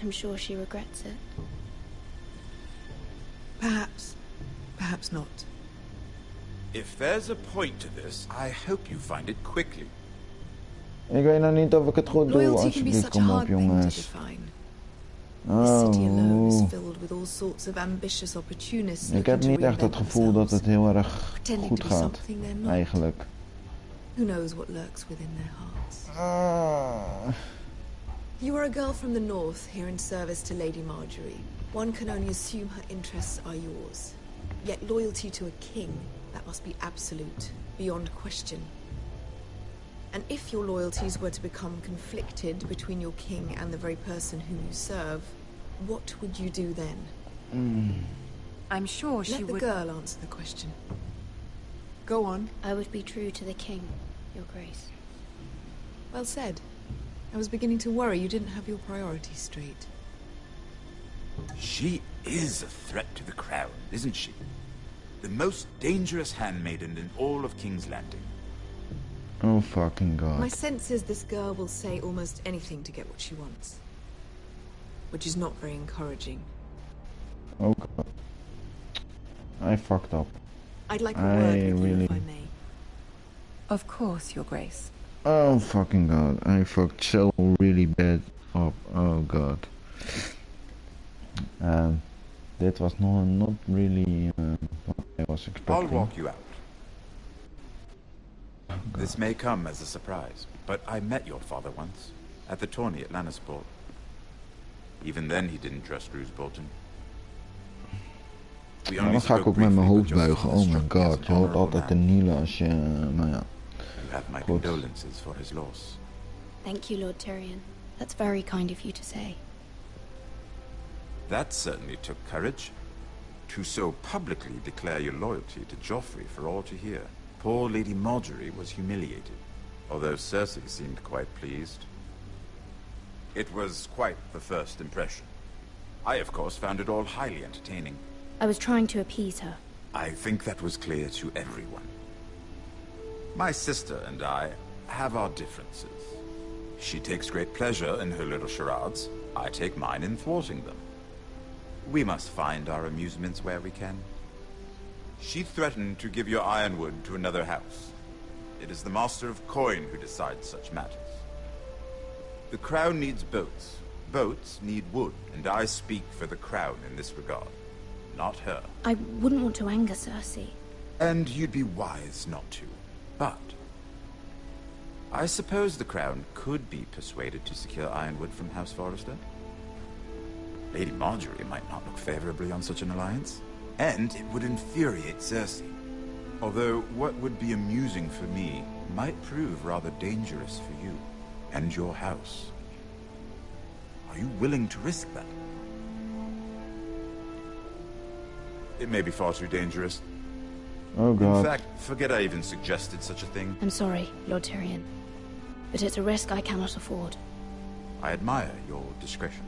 G: I'm sure she regrets it.
P: Perhaps. Perhaps not.
O: If there's a point to this, I hope you find it quickly.
A: Ik weet nou niet of ik het goed doe.
P: Loyalty can be
A: Alsjeblieft,
P: such a
A: kom op
P: hard thing to
A: jongens.
P: define. The city alone is
A: Oh.
P: filled with all sorts of ambitious opportunists.
A: Ik heb niet echt het gevoel dat het heel erg
P: Pretending
A: goed
P: to be
A: gaat.
P: something they're not.
A: Eigenlijk.
P: Who knows what lurks within their hearts?
A: Ah.
P: You are a girl from the north, here in service to Lady Marjorie. One can only assume her interests are yours. Yet loyalty to a king, that must be absolute, beyond question. And if your loyalties were to become conflicted between your king and the very person whom you serve, what would you do then?
N: I'm sure she
P: Let
N: would...
P: the girl answer the question. Go on.
I: I would be true to the king, Your Grace.
P: Well said. I was beginning to worry you didn't have your priorities straight.
O: She is a threat to the crown, isn't she? The most dangerous handmaiden in all of King's Landing.
A: Oh fucking god.
P: My sense is this girl will say almost anything to get what she wants. Which is not very encouraging.
A: Oh god. I fucked up.
P: I'd like a word with you,
A: really...
P: if I may.
N: Of course, Your Grace.
A: Oh fucking god. I fucked so really bad up. Oh god. Dit was not really what I was expecting.
O: I'll walk you out. This may come as a surprise, but I met your father once, at the tourney at Lannisport. Even then he didn't trust Roose Bolton.
A: Ja, dan ga ik ook met mijn hoofd buigen. Oh my god, je hoort altijd te knielen als je... nou ja.
O: You have my condolences for his loss.
I: Thank you, Lord Tyrion. That's very kind of you to say.
O: That certainly took courage. To so publicly declare your loyalty to Joffrey for all to hear. Poor Lady Marjorie was humiliated, although Cersei seemed quite pleased. It was quite the first impression. I, of course, found it all highly entertaining.
I: I was trying to appease her.
O: I think that was clear to everyone. My sister and I have our differences. She takes great pleasure in her little charades. I take mine in thwarting them. We must find our amusements where we can. She threatened to give your ironwood to another house. It is the Master of Coin who decides such matters. The Crown needs boats. Boats need wood, and I speak for the Crown in this regard. Not her.
I: I wouldn't want to anger Cersei.
O: And you'd be wise not to. But I suppose the Crown could be persuaded to secure ironwood from House Forrester. Lady Marjorie might not look favorably on such an alliance. And it would infuriate Cersei. Although what would be amusing for me might prove rather dangerous for you and your house. Are you willing to risk that? It may be far too dangerous.
A: Oh god.
O: In fact, forget I even suggested such a thing.
I: I'm sorry, Lord Tyrion. But it's a risk I cannot afford.
O: I admire your discretion.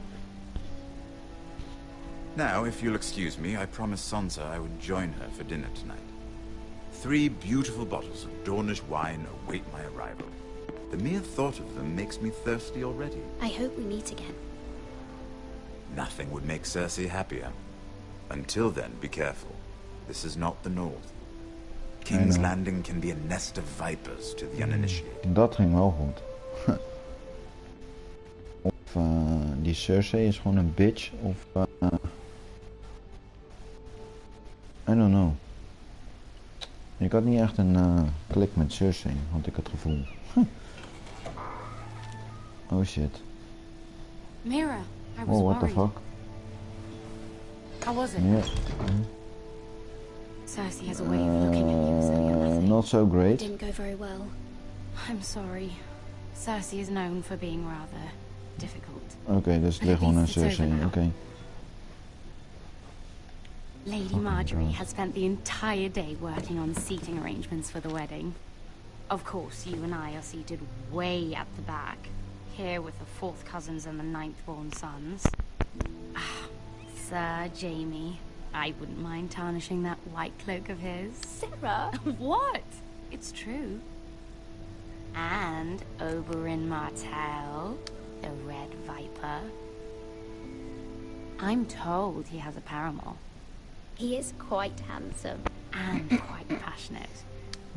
O: Now, if you'll excuse me, I promised Sansa I would join her for dinner tonight. 3 beautiful bottles of Dornish wine await my arrival. The mere thought of them makes me thirsty already.
I: I hope we meet again.
O: Nothing would make Cersei happier. Until then, be careful. This is not the North. King's Landing can be a nest of vipers to the uninitiated.
A: Dat ging wel goed. Of die Cersei is gewoon een bitch, of... I don't know. Ik had niet echt een klik met Cersei, had ik het gevoel. Oh shit.
M: Mira, I was
A: Oh, what the
M: worried.
A: fuck?
M: How was it?
A: Yeah.
M: Cersei has a way of looking at you, so
A: Not so
I: It
A: great.
I: didn't go very well.
M: I'm sorry. Cersei is known for being rather difficult.
A: Oké, dus het ligt gewoon aan Cersei, oké.
M: Lady Marjorie has spent the entire day working on seating arrangements for the wedding. Of course, you and I are seated way at the back, here with the 4th cousins and the 9th-born sons. Ah, Sir Jaime, I wouldn't mind tarnishing that white cloak of his.
I: Sarah!
M: What? It's true. And Oberyn Martell, the Red Viper. I'm told he has a paramour. He is quite handsome and quite passionate,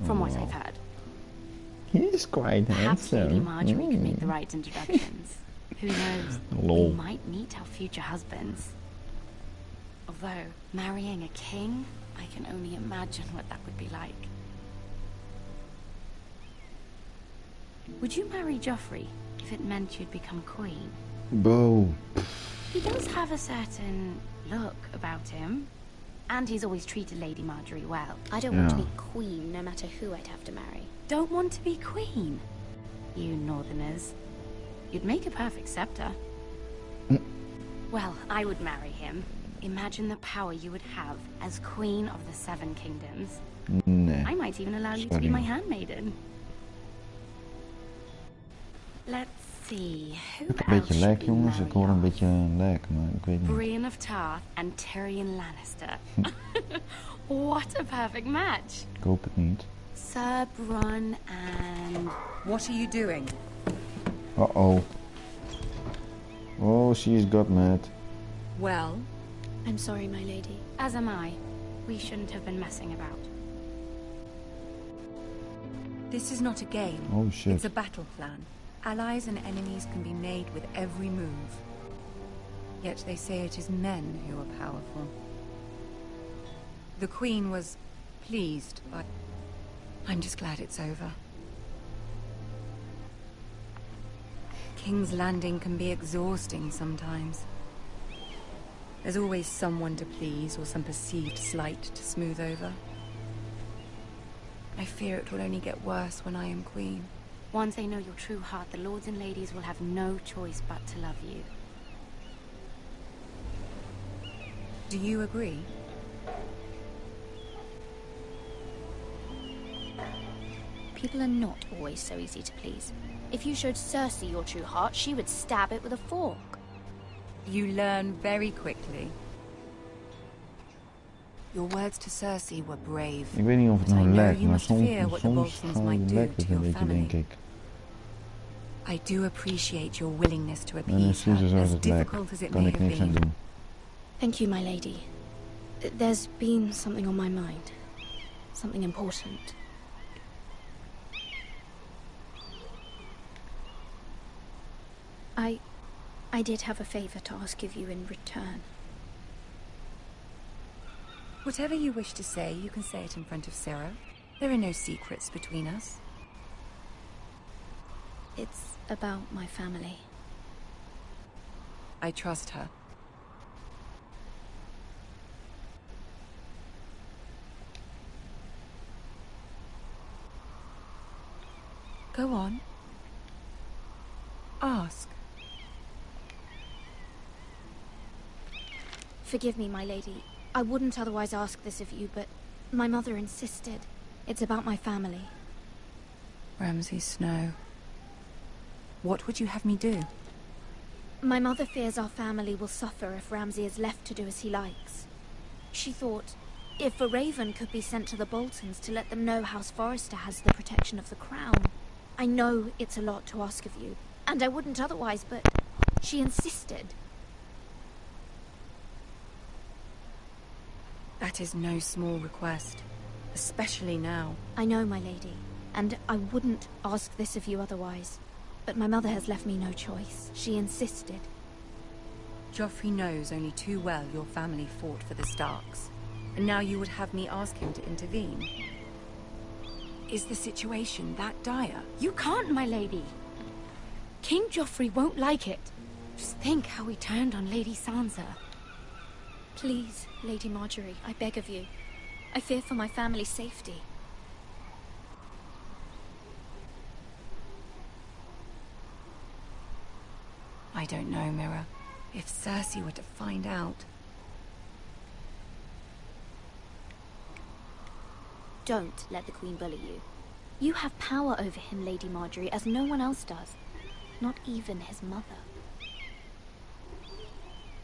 M: from what I've heard.
A: He is quite
M: Perhaps
A: handsome.
M: Lady Marjorie can make the right introductions. Who knows?
A: Lol.
M: We might meet our future husbands. Although, marrying a king, I can only imagine what that would be like. Would you marry Joffrey if it meant you'd become queen?
A: Bo.
M: He does have a certain look about him. And he's always treated Lady Marjorie well.
Q: I don't want to be queen, no matter who I'd have to marry.
M: Don't want to be queen? You northerners. You'd make a perfect scepter. Well, I would marry him. Imagine the power you would have as Queen of the Seven Kingdoms.
A: Nee.
M: I might even allow you to be my handmaiden. Let's see. Who
A: Ik een beetje lek, jongens. Ik hoor een beetje lek, maar ik weet niet.
M: Brienne of Tarth and Tyrion Lannister. What a perfect match.
A: Ik hoop het niet.
M: Sir Bronn and...
N: What are you doing?
A: Uh-oh. Oh, she's got mad.
N: Well?
Q: I'm sorry, my lady.
M: As am I. We shouldn't have been messing about.
N: This is not a game.
A: Oh, shit.
N: It's a battle plan. Allies and enemies can be made with every move. Yet they say it is men who are powerful. The Queen was pleased, but I'm just glad it's over. King's Landing can be exhausting sometimes. There's always someone to please or some perceived slight to smooth over. I fear it will only get worse when I am queen.
M: Once they know your true heart, the lords and ladies will have no choice but to love you.
N: Do you agree?
Q: People are not always so easy to please. If you showed Cersei your true heart, she would stab it with a fork.
N: You learn very quickly. Your words to Cersei were brave.
A: Ik weet niet of het nou lekt, maar soms
N: lekt
A: het een beetje, denk ik.
N: I do appreciate your willingness to
A: En
N: appease
A: precies
N: her,
A: zoals
N: as
A: het lekt,
N: difficult as it
A: kan
N: may
A: ik
N: have
A: niks aan
N: been.
A: doen.
Q: Thank you, my lady. There's been something on my mind. Something important. I did have a favor to ask of you in return.
N: Whatever you wish to say, you can say it in front of Sarah. There are no secrets between us.
Q: It's about my family.
N: I trust her. Go on. Ask.
Q: Forgive me, my lady. I wouldn't otherwise ask this of you, but my mother insisted. It's about my family.
N: Ramsay Snow. What would you have me do?
Q: My mother fears our family will suffer if Ramsay is left to do as he likes. She thought, if a raven could be sent to the Boltons to let them know House Forrester has the protection of the crown. I know it's a lot to ask of you, and I wouldn't otherwise, but she insisted.
N: That is no small request, especially now.
Q: I know, my lady, and I wouldn't ask this of you otherwise. But my mother has left me no choice. She insisted.
N: Joffrey knows only too well your family fought for the Starks, and now you would have me ask him to intervene. Is the situation that dire?
M: You can't, my lady. King Joffrey won't like it. Just think how he turned on Lady Sansa.
Q: Please, Lady Marjorie, I beg of you. I fear for my family's safety.
N: I don't know, Mira. If Cersei were to find out...
Q: Don't let the Queen bully you. You have power over him, Lady Marjorie, as no one else does. Not even his mother.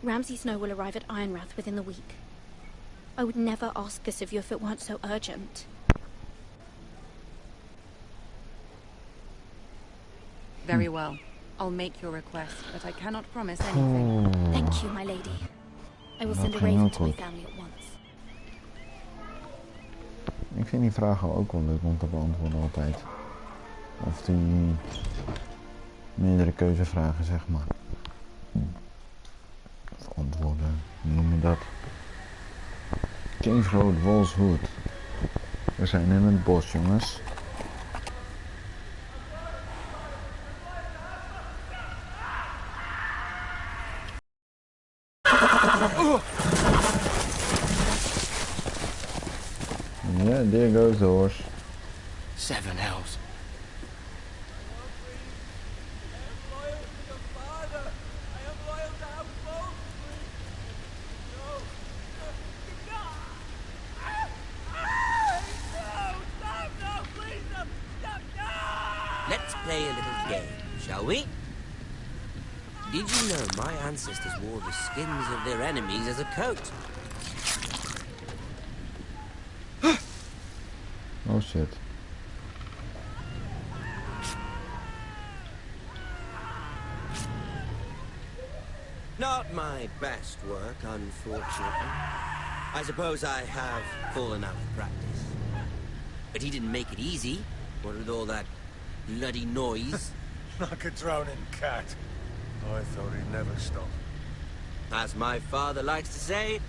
Q: Ramsay Snow will arrive at Ironrath within the week. I would never ask this of you if it weren't so urgent.
N: Very well. I'll make your request, but I cannot promise anything.
Q: Thank you, my lady. I will send a raven to my family at once.
A: Ik vind die vragen ook wel leuk om te beantwoorden altijd. Of die meerdere keuzevragen, zeg maar. Of antwoorden, hoe noem je dat? Kings Road, Wolfswood. We zijn in het bos, jongens. Yeah, there goes the horse.
L: 7 hells.
R: Let's play a little game, shall we? Did you know my ancestors wore the skins of their enemies as a coat?
A: Oh shit.
R: Not my best work, unfortunately. I suppose I have fallen out of practice. But he didn't make it easy, what with all that bloody noise.
C: Like a drowning cat. I thought he'd never stop.
R: As my father likes to say,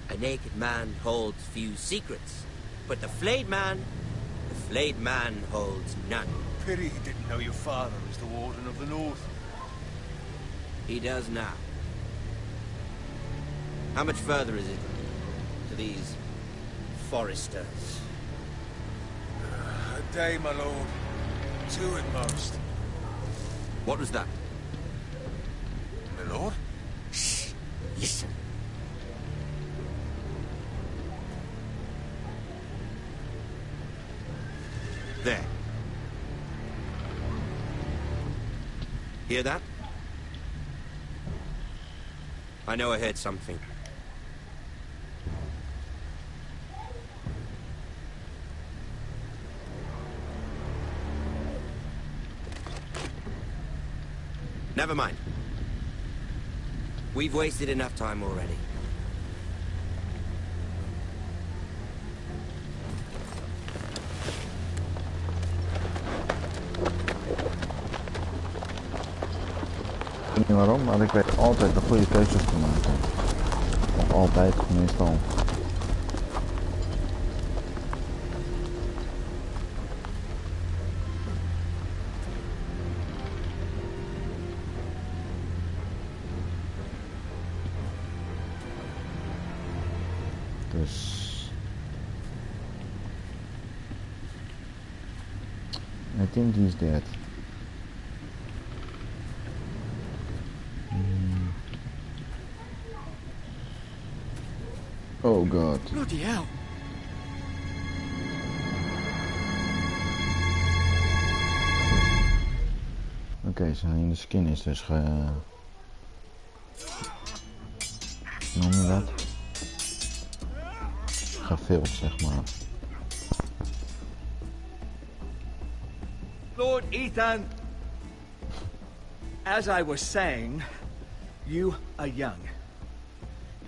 R: a naked man holds few secrets. But the flayed man holds none.
C: Pity he didn't know your father was the Warden of the North.
R: He does now. How much further is it to these foresters?
C: A day, my lord. 2 at most.
R: What was that?
C: My lord?
R: Shh. Listen. There. Hear that? I know I heard something. Never mind. We've wasted enough time already.
A: Ik weet niet waarom, maar ik weet altijd de goede keuzes te maken. Of altijd, meestal. Dus... I think he's dead. Oh god.
L: Bloody hell.
A: Oké, zijn skin is dus hoe noem je dat? Gevild, zeg maar.
D: Lord Ethan, as I was saying, you are young.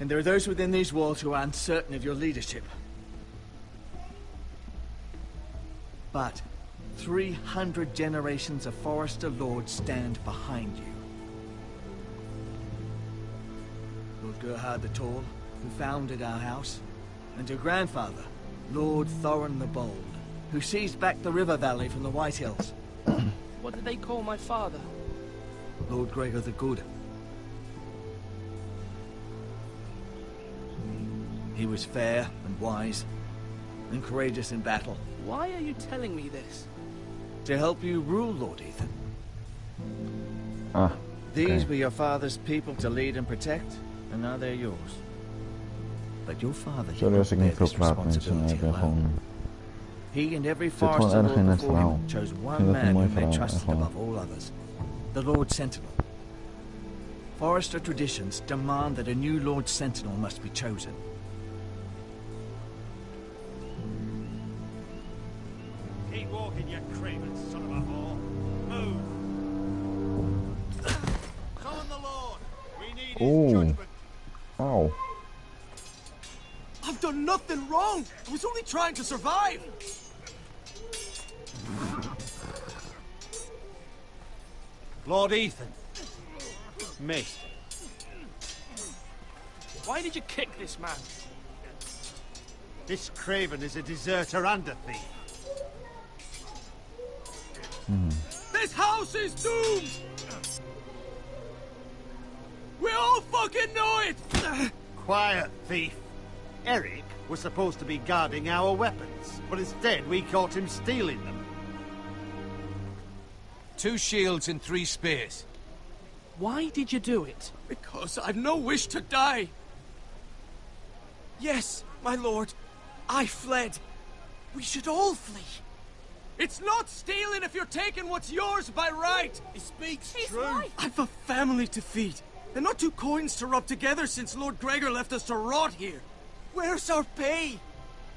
D: And there are those within these walls who are uncertain of your leadership. But 300 generations of Forester Lords stand behind you. Lord Gerhard the Tall, who founded our house, and your grandfather, Lord Thorin the Bold, who seized back the river valley from the White Hills.
J: What did they call my father?
D: Lord Gregor the Good. He was fair and wise, and courageous in battle.
J: Why are you telling me this?
D: To help you rule, Lord Ethan.
A: Ah,
D: These were your father's people to lead and protect, and now they're yours. But your father did
A: sorry als ik
D: not
A: niet
D: bear
A: veel
D: this
A: praat, mensen. Ik
D: responsibility
A: ben gewoon...
D: alone. He and every
A: Ik zit gewoon
D: Forester
A: erg in
D: Lord
A: het
D: before
A: verhaal.
D: him chose
A: Ik
D: one
A: vind dat een
D: man
A: mooi
D: whom they
A: verhaal.
D: trusted
A: Gewoon.
D: above all others. The Lord Sentinel. Forester traditions demand that a new Lord Sentinel must be chosen.
H: Keep walking, you craven son of a whore. Move. Summon the Lord. We need his
A: Oeh.
H: judgment.
A: Auw.
L: I've
E: done nothing wrong. I was only trying to survive.
H: Lord Ethan. Maester.
J: Why did you kick this man?
H: This Craven is a deserter and a thief.
E: This house is doomed! We all fucking know it!
H: Quiet, thief. Eric was supposed to be guarding our weapons, but instead we caught him stealing them.
C: 2 shields and 3 spears.
J: Why did you do it?
E: Because I've no wish to die. Yes, my lord. I fled. We should all flee. It's not stealing if you're taking what's yours by right.
B: He speaks
E: He's
B: true.
E: right. I've a family to feed, and not 2 coins to rub together since Lord Gregor left us to rot here. Where's our pay?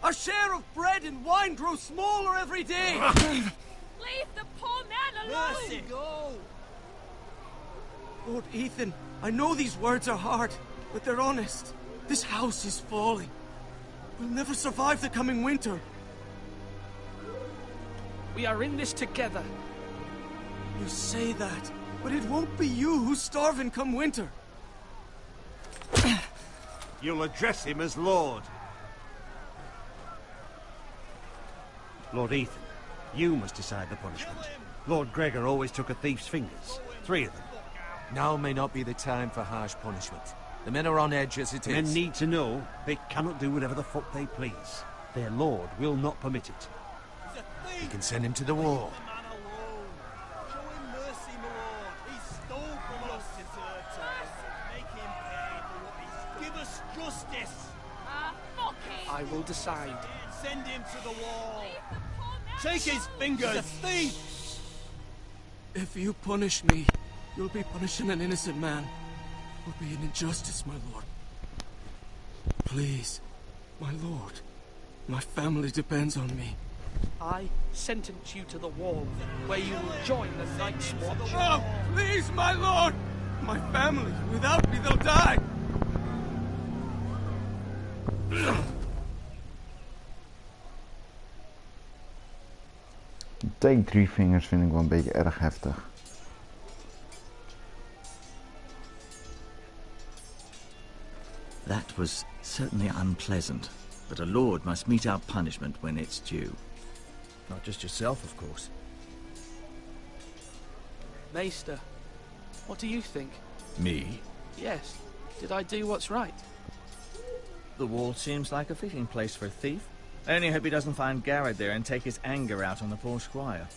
E: Our share of bread and wine grows smaller every day.
G: Leave the poor man alone!
B: Mercy, go!
E: Lord Ethan, I know these words are hard, but they're honest. This house is falling. We'll never survive the coming winter.
J: We are in this together.
E: You say that, but it won't be you who's starving come winter.
H: You'll address him as Lord. Lord Ethan, you must decide the punishment. Lord Gregor always took a thief's fingers. 3 of them.
C: Now may not be the time for harsh punishment. The men are on edge as it is.
H: Men need to know they cannot do whatever the fuck they please. Their lord will not permit it.
C: You can send him to the wall.
B: Show him mercy, my lord. He stole from us. Make him pay for what he's... Give us justice.
G: Fuck him!
J: I will decide.
B: Send him to the wall. Take his fingers. He's a thief.
E: If you punish me, you'll be punishing an innocent man. It will be an injustice, my lord. Please, my lord. My family depends on me.
J: I sentence you to the wall, where you will join the Night's Watch.
E: Oh, please, my lord! My family, without me, they'll die!
A: Take 3 vingers vind ik wel een beetje erg heftig.
D: That was certainly unpleasant, but a lord must mete out punishment when it's due. Not just yourself, of course.
J: Maester, what do you think?
D: Me?
J: Yes. Did I do what's right?
D: The wall seems like a fitting place for a thief. I only hope he doesn't find Garrett there and take his anger out on the poor squire.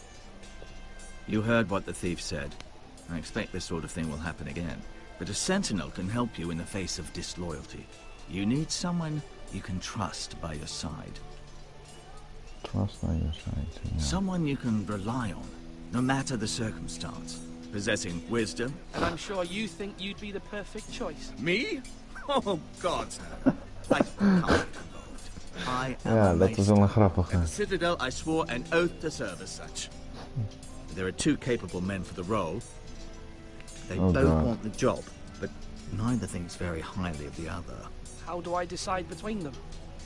D: You heard what the thief said. I expect this sort of thing will happen again. But a sentinel can help you in the face of disloyalty. You need someone you can trust by your side.
A: Trust by your side, yeah.
D: Someone you can rely on, no matter the circumstance. Possessing wisdom.
J: And I'm sure you think you'd be the perfect choice.
D: Me? Oh, God, no. I can't get involved. I am
A: Ja,
D: a
A: dat was wel een grappige.
D: At the Citadel, I swore an oath to serve as such. There are 2 capable men for the role. They both
A: God.
D: want the job, but neither thinks very highly of the other.
J: How do I decide between them?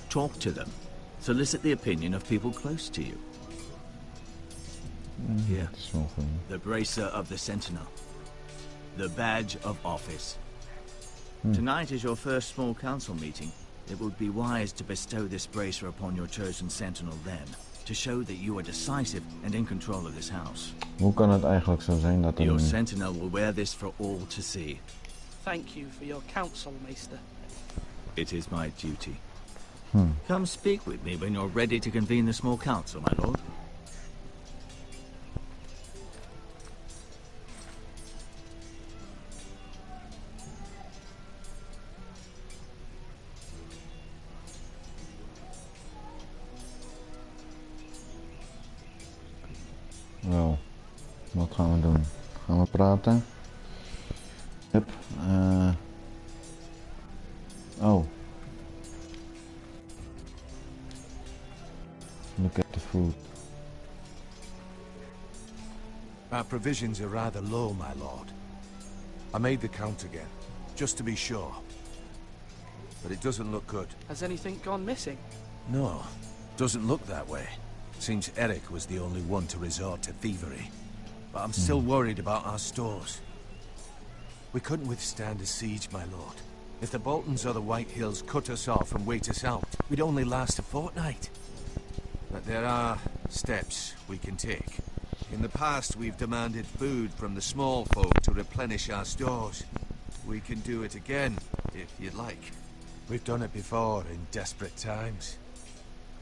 D: Talk to them. Solicit the opinion of people close to you. Here. The bracer of the Sentinel. The badge of office. Tonight is your first small council meeting. It would be wise to bestow this bracer upon your chosen sentinel then, to show that you are decisive and in control of this house.
A: Hoe kan het eigenlijk zo zijn dat
D: Your
A: een...
D: sentinel will wear this for all to see.
J: Thank you for your counsel, Maester.
D: It is my duty. Come speak with me when you're ready to convene the small council, my lord.
A: Wel, wat gaan we doen? Gaan we praten? Yep. Oh. Look at the food.
C: Our provisions are rather low, my lord. I made the count again, just to be sure. but it doesn't look good.
J: Has anything gone missing?
C: No, doesn't look that way. Seems Eric was the only one to resort to thievery. But I'm still worried about our stores. We couldn't withstand a siege, my lord. If the Boltons or the White Hills cut us off and wait us out, we'd only last a fortnight. But there are steps we can take. In the past, we've demanded food from the small folk to replenish our stores. We can do it again, if you'd like. We've done it before in desperate times.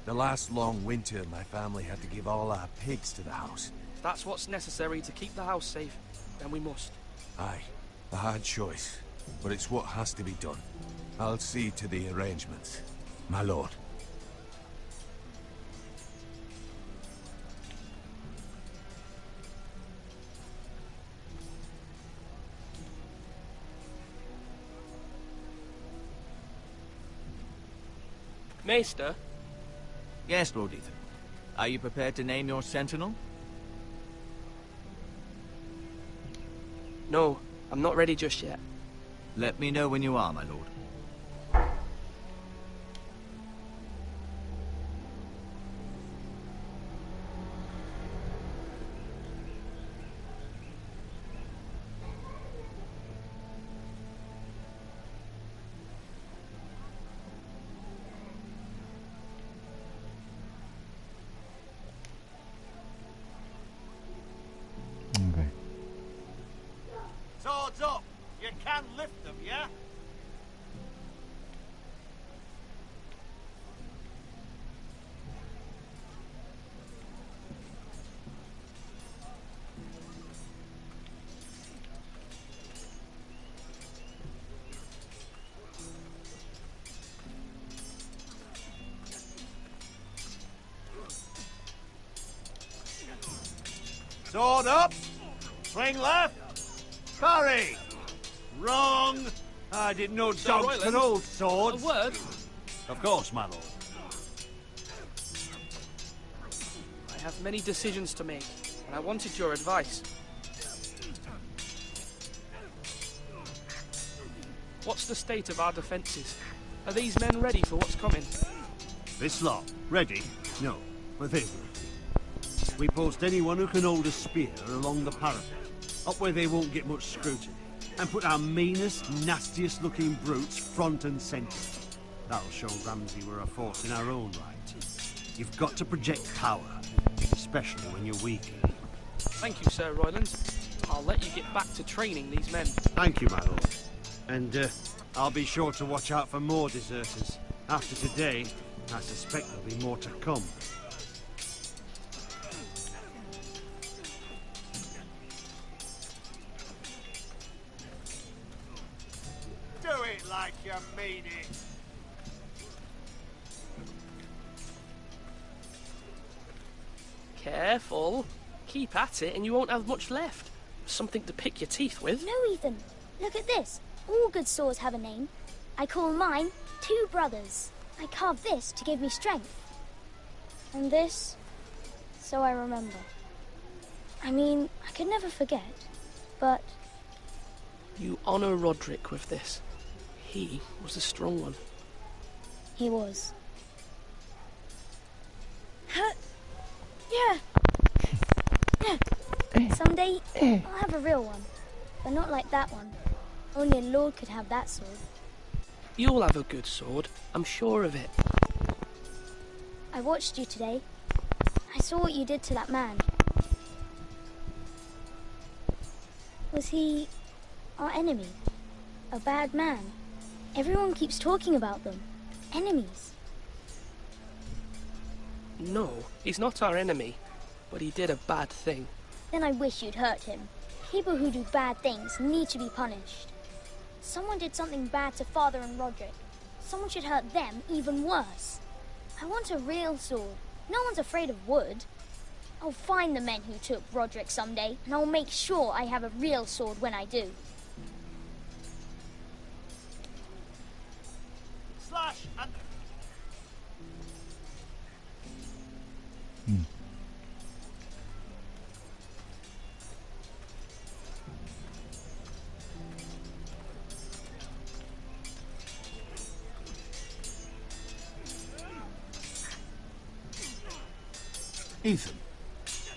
C: The last long winter, my family had to give all our pigs to the house.
J: If that's what's necessary to keep the house safe, then we must.
C: Aye, a hard choice, but it's what has to be done. I'll see to the arrangements, my lord.
J: Maester?
D: Yes, Lord Ethan. Are you prepared to name your sentinel?
J: No, I'm not ready just yet.
D: Let me know when you are, my lord.
A: Okay.
H: Swords up! You can lift them, yeah? Sword up! Swing left! Parry! Wrong! I didn't know dogs could hold swords.
J: A word?
H: Of course, my lord.
J: I have many decisions to make, and I wanted your advice. What's the state of our defences? Are these men ready for what's coming?
H: This lot, ready? No, but they will be. We post anyone who can hold a spear along the parapet, up where they won't get much scrutiny, and put our meanest, nastiest looking brutes front and centre. That'll show Ramsay we're a force in our own right. You've got to project power, especially when you're weaker.
J: Thank you, Sir Royland. I'll let you get back to training these men.
H: Thank you, my lord. And I'll be sure to watch out for more deserters. After today, I suspect there'll be more to come.
B: Do it like you mean it.
J: Careful. Keep at it and you won't have much left. Something to pick your teeth with.
I: No, Ethan. Look at this. All good swords have a name. I call mine Two Brothers. I carved this to give me strength. And this, so I remember. I mean, I could never forget, but...
J: You honour Roderick with this. He was a strong one.
I: He was. Yeah. Someday, I'll have a real one. But not like that one. Only a lord could have that sword.
J: You'll have a good sword. I'm sure of it.
I: I watched you today. I saw what you did to that man. Was he our enemy? A bad man? Everyone keeps talking about them. Enemies.
J: No, he's not our enemy. But he did a bad thing.
I: Then I wish you'd hurt him. People who do bad things need to be punished. Someone did something bad to Father and Roderick. Someone should hurt them even worse. I want a real sword. No one's afraid of wood. I'll find the men who took Roderick someday, and I'll make sure I have a real sword when I do.
H: Slash and...
S: Ethan.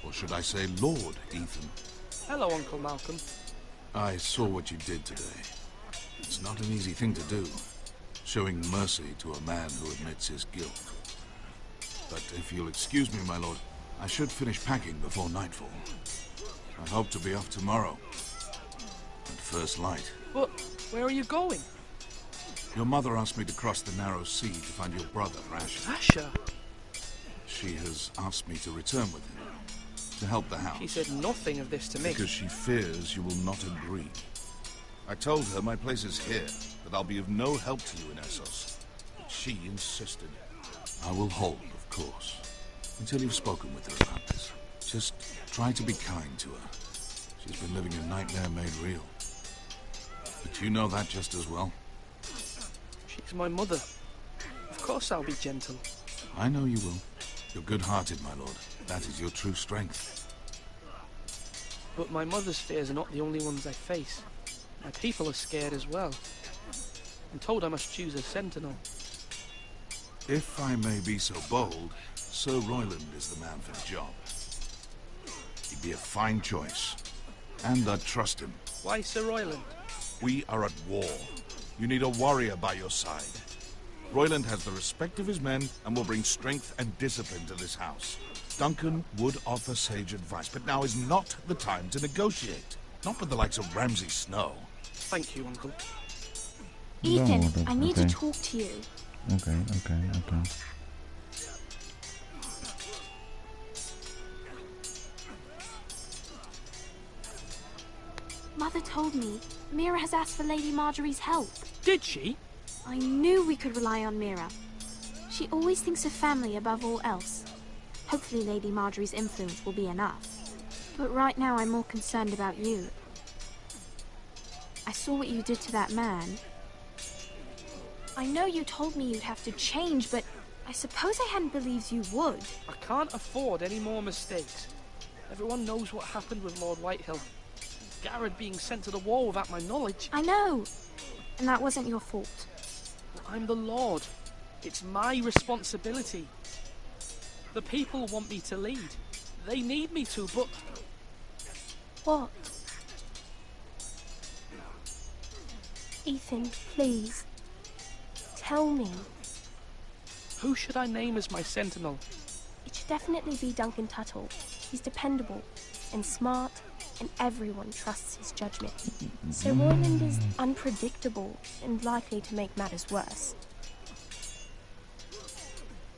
S: Or should I say Lord Ethan?
J: Hello, Uncle Malcolm.
S: I saw what you did today. It's not an easy thing to do, showing mercy to a man who admits his guilt. But if you'll excuse me, my lord, I should finish packing before nightfall. I hope to be off tomorrow, at first light.
J: But where are you going?
S: Your mother asked me to cross the narrow sea to find your brother, Asher.
J: Asher?
S: She has asked me to return with him, to help the house.
J: She said nothing of this to me.
S: Because she fears you will not agree. I told her my place is here, that I'll be of no help to you in Essos. But she insisted. I will hold, of course, until you've spoken with her about this. Just try to be kind to her. She's been living a nightmare made real. But you know that just as well.
J: She's my mother. Of course I'll be gentle.
S: I know you will. You're good-hearted, my lord. That is your true strength.
J: But my mother's fears are not the only ones I face. My people are scared as well. I'm told I must choose a sentinel.
S: If I may be so bold, Sir Royland is the man for the job. He'd be a fine choice. And I'd trust him.
J: Why Sir Royland?
S: We are at war. You need a warrior by your side. Royland has the respect of his men and will bring strength and discipline to this house. Duncan would offer sage advice, but now is not the time to negotiate. Not with the likes of Ramsay Snow.
J: Thank you, Uncle.
Q: Ethan,
A: No,
Q: I need to
A: okay.
Q: talk to you.
A: Okay.
Q: Mother told me Mira has asked for Lady Marjorie's help.
J: Did she?
Q: I knew we could rely on Mira. She always thinks of family above all else. Hopefully Lady Marjorie's influence will be enough. But right now I'm more concerned about you. I saw what you did to that man. I know you told me you'd have to change, but I suppose I hadn't believed you would.
J: I can't afford any more mistakes. Everyone knows what happened with Lord Whitehill. Garrett being sent to the war without my knowledge.
Q: I know. And that wasn't your fault.
J: I'm the Lord. It's my responsibility. The people want me to lead. They need me to, but...
Q: What?
G: Ethan, please. Tell me.
J: Who should I name as my sentinel?
G: It should definitely be Duncan Tuttle. He's dependable and smart, and everyone trusts his judgment. Sir Royland is unpredictable and likely to make matters worse.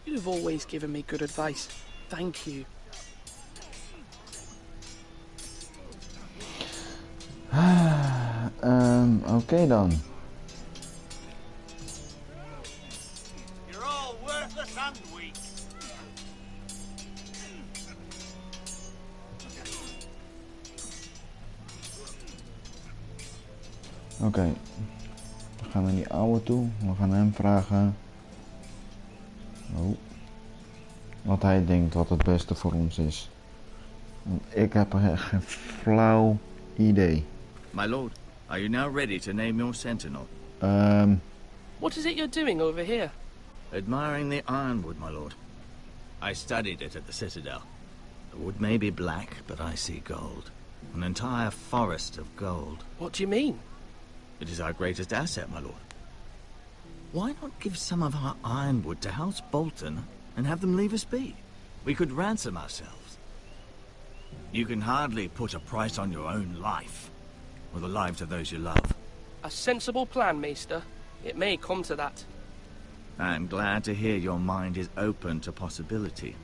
J: You've always given me good advice. Thank you.
A: Oké dan.
K: You're all worthless and weak.
A: Oké. We gaan naar die oude toe. We gaan hem vragen. Wat hij denkt wat het beste voor ons is. Want ik heb er geen flauw idee.
D: My lord, are you now ready to name your sentinel?
J: What is it you're doing over here?
D: Admiring the ironwood, my lord. I studied it at the Citadel. The wood may be black, but I see gold. An entire forest of gold.
J: What do you mean?
D: It is our greatest asset, my lord. Why not give some of our ironwood to House Bolton and have them leave us be? We could ransom ourselves. You can hardly put a price on your own life, or the lives of those you love.
J: A sensible plan, Maester. It may come to that.
D: I'm glad to hear your mind is open to possibility.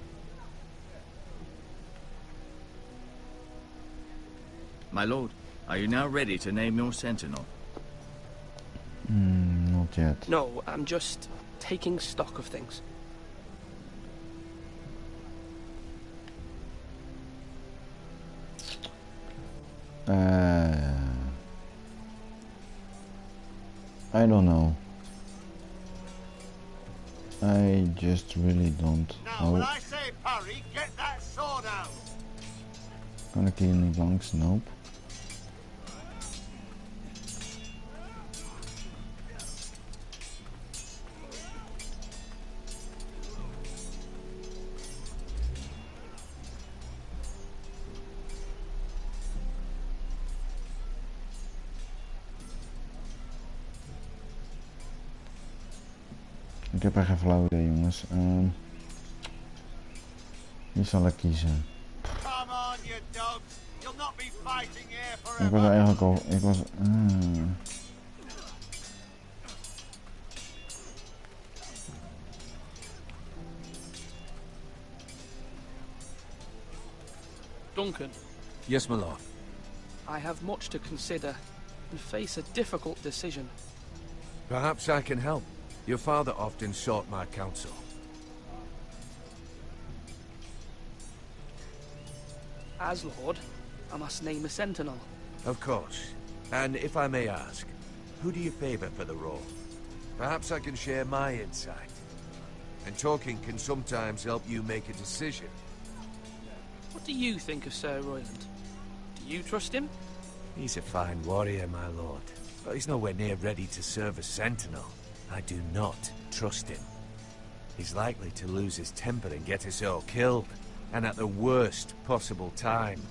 D: My lord, are you now ready to name your sentinel?
A: Not yet.
J: No, I'm just taking stock of things.
A: I don't know. I just really don't
K: Now, when I say parry, get that sword out.
A: Kan ik hier niet langs? Nope. Ik heb echt geen flauw idee, jongens. Wie zal ik kiezen? Ik was eigenlijk al... Ik was...
J: Duncan.
C: Yes, my lord.
J: I have much to consider and face a difficult decision.
C: Perhaps I can help. Your father often sought my counsel.
J: As Lord, I must name a sentinel.
C: Of course. And if I may ask, who do you favor for the role? Perhaps I can share my insight. And talking can sometimes help you make a decision.
J: What do you think of Sir Royland? Do you trust him?
C: He's a fine warrior, my lord. But he's nowhere near ready to serve as sentinel. I do not trust him. He's likely to lose his temper and get us all killed. And at the worst possible time.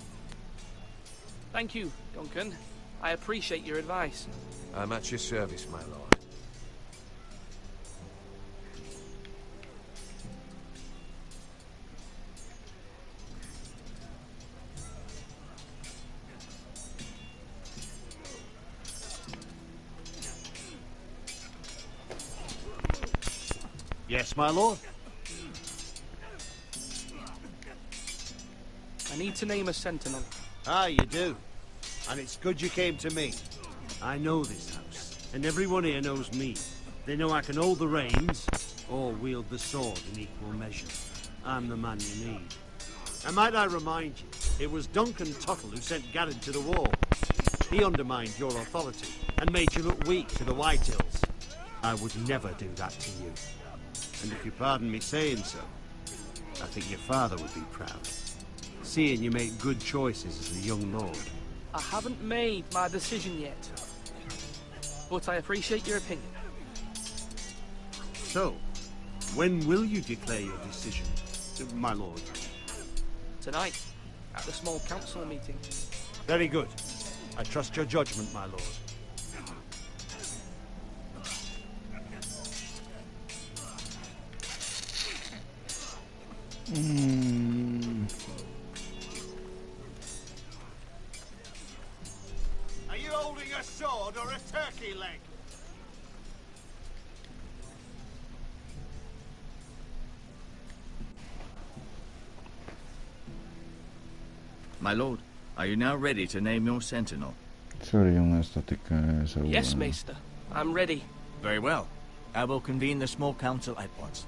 J: Thank you, Duncan. I appreciate your advice.
C: I'm at your service, my lord.
H: Yes, my lord.
J: I need to name a sentinel.
H: Ah, you do. And it's good you came to me. I know this house, and everyone here knows me. They know I can hold the reins, or wield the sword in equal measure. I'm the man you need. And might I remind you, it was Duncan Tuttle who sent Garrett to the wall. He undermined your authority, and made you look weak to the White Hills. I would never do that to you. And if you pardon me saying so, I think your father would be proud. Seeing you make good choices as a young lord.
J: I haven't made my decision yet. But I appreciate your opinion.
H: So, when will you declare your decision, my lord?
J: Tonight, at the small council meeting.
H: Very good. I trust your judgment, my lord.
B: Are you holding a sword or a turkey leg?
D: My lord, are you now ready to name your sentinel?
A: Sorry jongens dat ik zo...
J: Yes, Maester. I'm ready.
D: Very well. I will convene the small council at once.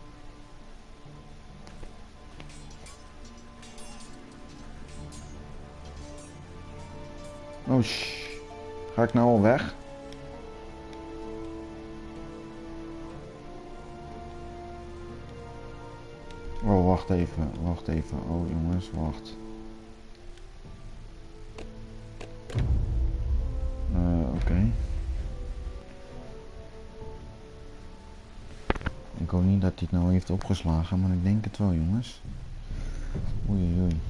A: Oh, shh. Ga ik nou al weg? Oh, wacht even. Wacht even. Oh, jongens, wacht. Oké. Ik hoop niet dat hij het nou heeft opgeslagen, maar ik denk het wel, jongens. Oei, oei.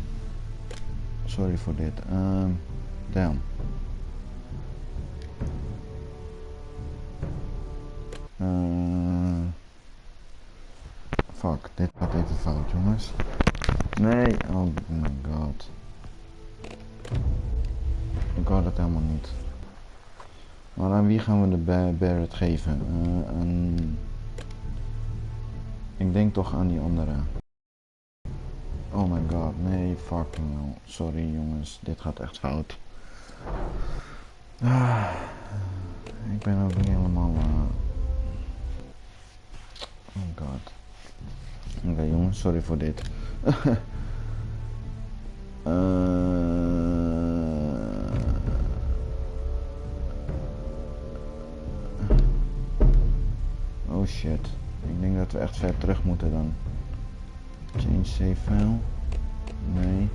A: Sorry voor dit. Damn. Fuck, dit gaat even fout, jongens. Nee, oh my god. Ik wou dat helemaal niet. Maar aan wie gaan we de Barrett geven? Ik denk toch aan die andere. Oh my god, nee, fucking hell. Sorry jongens, dit gaat echt fout. Ik ben ook niet helemaal... Oh god. Oké jongens, sorry voor dit. Oh shit. Ik denk dat we echt ver terug moeten dan. Change save file. Nee.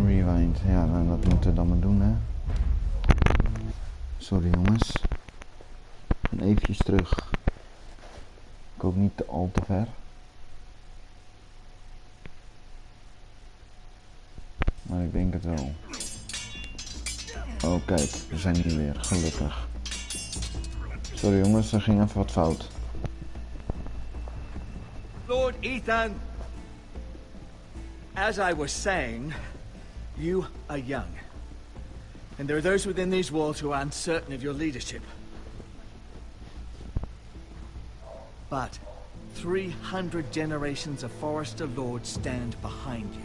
A: Rewind. Ja, nou, dat moeten we dan maar doen, hè. Sorry jongens. En eventjes terug. Ik hoop niet al te ver. Maar ik denk het wel. Oh kijk, we zijn hier weer, gelukkig. Sorry jongens, er ging even wat fout.
D: Lord Ethan, as I was saying, you are young. And there are those within these walls who are uncertain of your leadership. But 300 generations of Forrester Lords stand behind you.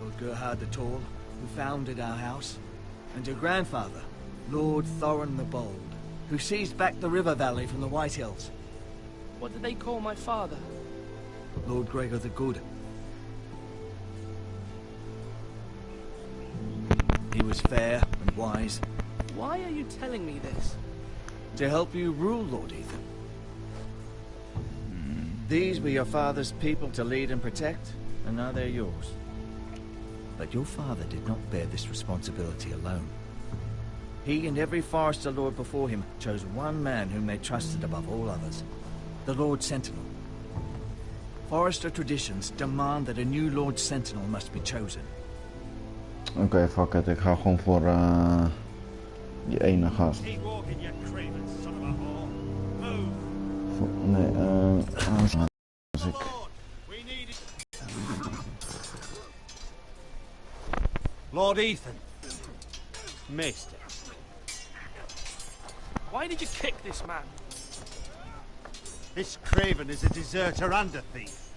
D: Lord Gerhard the Tall, who founded our house, and your grandfather, Lord Thorin the Bold, who seized back the river valley from the White Hills.
J: What did they call my father?
D: Lord Gregor the Good. He was fair and wise.
J: Why are you telling me this?
D: To help you rule, Lord Ethan. These were your father's people to lead and protect, and now they're yours. But your father did not bear this responsibility alone. He and every Forrester Lord before him chose one man whom they trusted above all others. The Lord Sentinel. Forrester traditions demand that a new Lord Sentinel must be chosen.
A: Oké, fuck it. Ik ga gewoon voor die ene gast. Nee, als ik...
H: Lord Ethan. Maester.
J: Why did you kick this man?
H: This Craven is a deserter and a thief.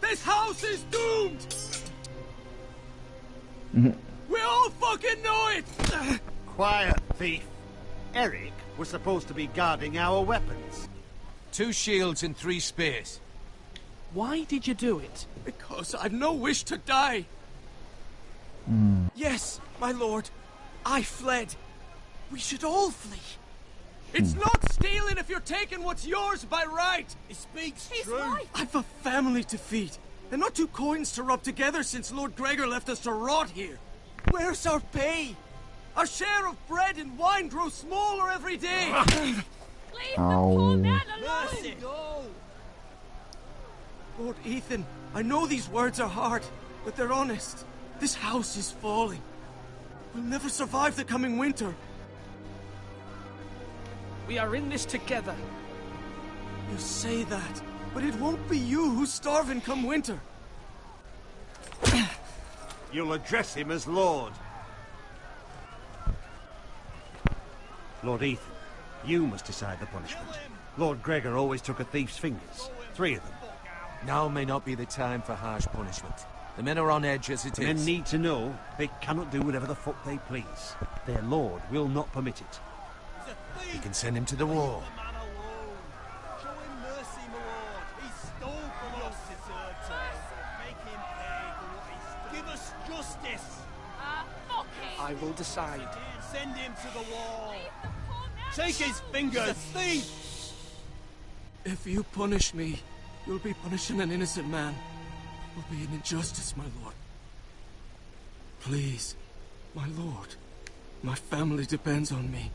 E: This house is doomed! We all fucking know it!
H: Quiet, thief. Eric was supposed to be guarding our weapons.
C: 2 shields and 3 spears.
J: Why did you do it?
E: Because I've no wish to die. Yes, my lord. I fled. We should all flee. It's not stealing if you're taking what's yours by right. He speaks true. I've a family to feed, and not 2 coins to rub together since Lord Gregor left us to rot here. Where's our pay? Our share of bread and wine grows smaller every day.
Q: Leave the poor man alone!
E: Mercy. Lord Ethan, I know these words are hard, but they're honest. This house is falling. We'll never survive the coming winter.
J: We are in this together.
E: You say that, but it won't be you who's starving come winter.
H: You'll address him as Lord. Lord Ethan, you must decide the punishment. Lord Gregor always took a thief's fingers. 3 of them.
C: Now may not be the time for harsh punishment. The men are on edge as it is.
H: Men need to know they cannot do whatever the fuck they please. Their lord will not permit it.
C: You can send him to the wall.
E: Show him mercy, my lord. He stole from us. Make him pay for what he stole. Give us justice.
Q: Fuck it!
J: I will decide.
E: Send him to the wall. Take his fingers. Thief! If you punish me, you'll be punishing an innocent man. It will be an injustice, my lord. Please, my lord. My family depends on me.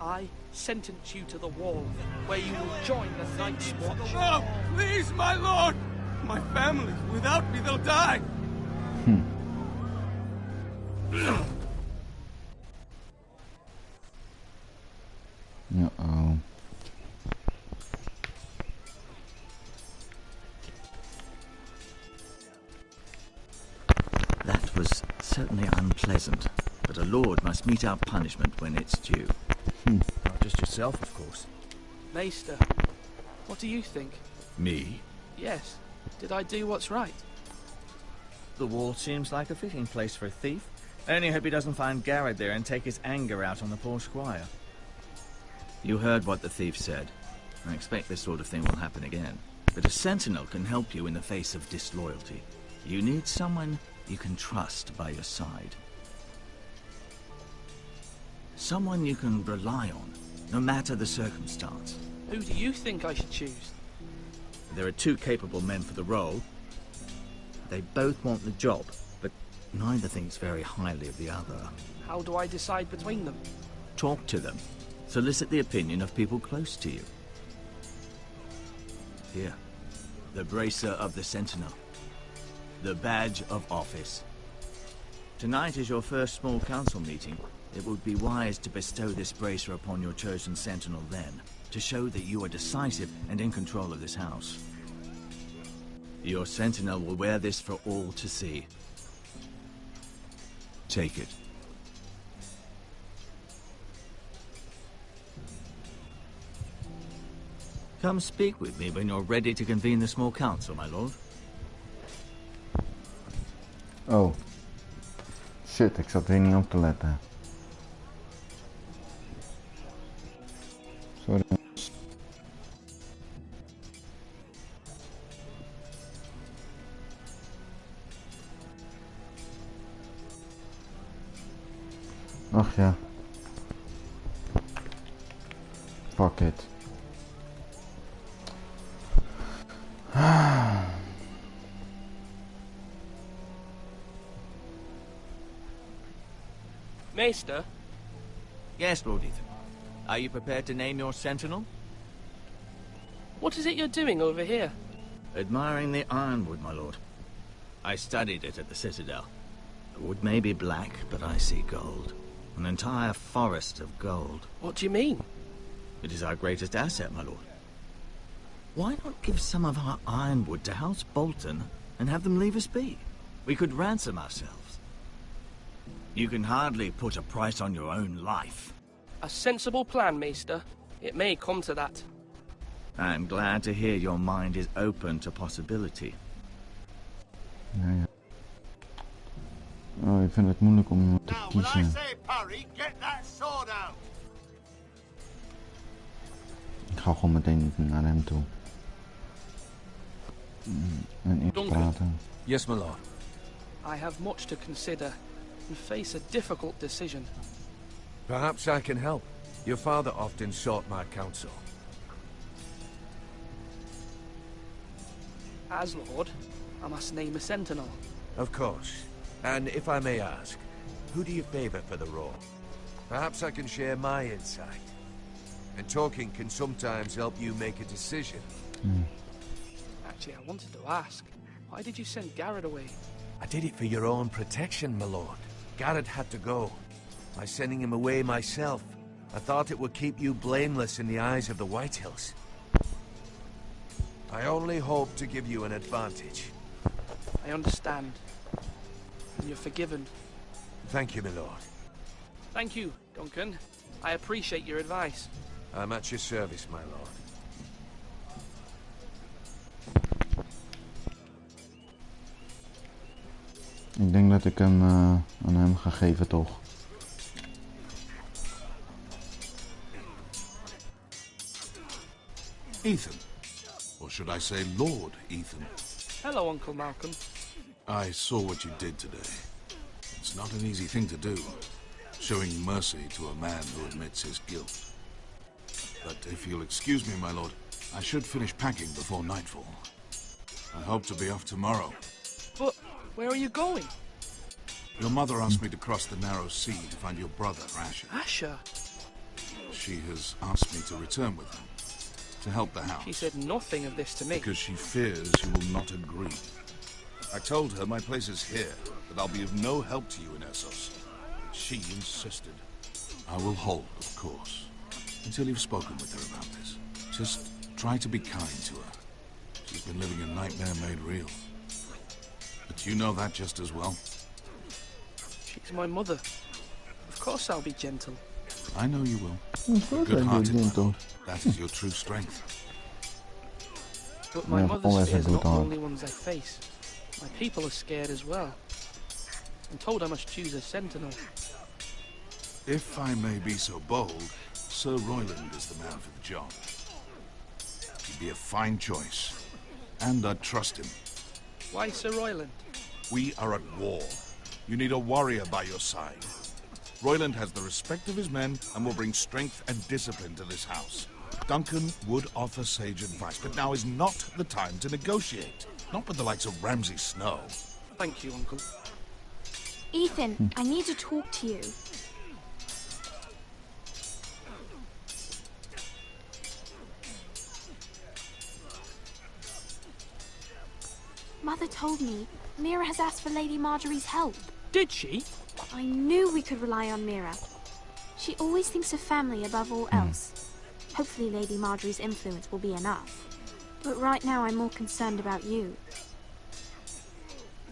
J: I sentence you to the wall, where you will join the Night's Watch.
E: No! Please, my lord! My family, without me, they'll die!
A: Uh-oh.
D: That was certainly unpleasant, but a lord must mete out punishment when it's due. Not just yourself, of course.
J: Maester, what do you think?
D: Me?
J: Yes. Did I do what's right?
D: The wall seems like a fitting place for a thief. I only hope he doesn't find Garrett there and take his anger out on the poor squire. You heard what the thief said. I expect this sort of thing will happen again. But a sentinel can help you in the face of disloyalty. You need someone you can trust by your side. Someone you can rely on, no matter the circumstance.
J: Who do you think I should choose?
D: There are 2 capable men for the role. They both want the job, but neither thinks very highly of the other.
J: How do I decide between them?
D: Talk to them. Solicit the opinion of people close to you. Here, the bracer of the Sentinel. The badge of office. Tonight is your first small council meeting. It would be wise to bestow this bracer upon your chosen sentinel then, to show that you are decisive and in control of this house. Your sentinel will wear this for all to see. Take it. Come speak with me when you're ready to convene the small council, my lord.
A: Oh. Shit, ik zat weer niet op te letten. Sorry. Ach ja. Fuck it.
J: Maester?
D: Yes, Lord Ethan. Are you prepared to name your sentinel?
J: What is it you're doing over here?
D: Admiring the ironwood, my lord. I studied it at the Citadel. The wood may be black, but I see gold. An entire forest of gold.
J: What do you mean?
D: It is our greatest asset, my lord. Why not give some of our ironwood to House Bolton and have them leave us be? We could ransom ourselves. You can hardly put a price on your own life.
J: A sensible plan, Maester. It may come to that.
D: I'm glad to hear your mind is open to possibility.
A: Ja, ja. Oh, ik vind het moeilijk om te kiezen. Ik ga gewoon meteen naar hem toe. En eerst praten.
R: Yes, my lord.
J: I have much to consider and face a difficult decision.
C: Perhaps I can help. Your father often sought my counsel.
J: As Lord, I must name a sentinel.
C: Of course. And if I may ask, who do you favor for the role? Perhaps I can share my insight. And talking can sometimes help you make a decision.
J: Actually, I wanted to ask, why did you send Garrett away?
C: I did it for your own protection, my lord. Garrett had to go. By sending him away myself, I thought it would keep you blameless in the eyes of the Whitehills. I only hope to give you an advantage.
J: I understand. And you're forgiven.
C: Thank you, my lord.
J: Thank you, Duncan. I appreciate your advice.
C: I'm at your service, my lord.
A: Ik denk dat ik hem aan hem ga geven, toch?
S: Ethan. Or should I say Lord Ethan?
J: Hello, Uncle Malcolm.
S: I saw what you did today. It's not an easy thing to do, showing mercy to a man who admits his guilt. But if you'll excuse me, my lord, I should finish packing before nightfall. I hope to be off tomorrow.
J: But where are you going?
S: Your mother asked me to cross the narrow sea to find your brother, Asher.
J: Asher?
S: She has asked me to return with him, to help the house.
J: She said nothing of this to me.
S: Because she fears you will not agree. I told her my place is here, that I'll be of no help to you in Essos. She insisted. I will hold, of course, until you've spoken with her about this. Just try to be kind to her. She's been living a nightmare made real. But you know that just as well.
J: She's my mother. Of course I'll be gentle.
S: I know you will.
A: Good-hearted,
S: that is your true strength.
J: But my mother's fears are not the only ones I face. My people are scared as well. I'm told I must choose a sentinel.
S: If I may be so bold, Sir Royland is the man for the job. He'd be a fine choice. And I'd trust him.
J: Why Sir Royland?
S: We are at war. You need a warrior by your side. Royland has the respect of his men and will bring strength and discipline to this house. Duncan would offer sage advice, but now is not the time to negotiate. Not with the likes of Ramsay Snow.
J: Thank you, Uncle.
Q: Ethan, I need to talk to you. Mother told me Mira has asked for Lady Marjorie's help.
J: Did she?
G: I knew we could rely on Mira. She always thinks of family above all else. Hopefully Lady Marjorie's influence will be enough. But right now I'm more concerned about you.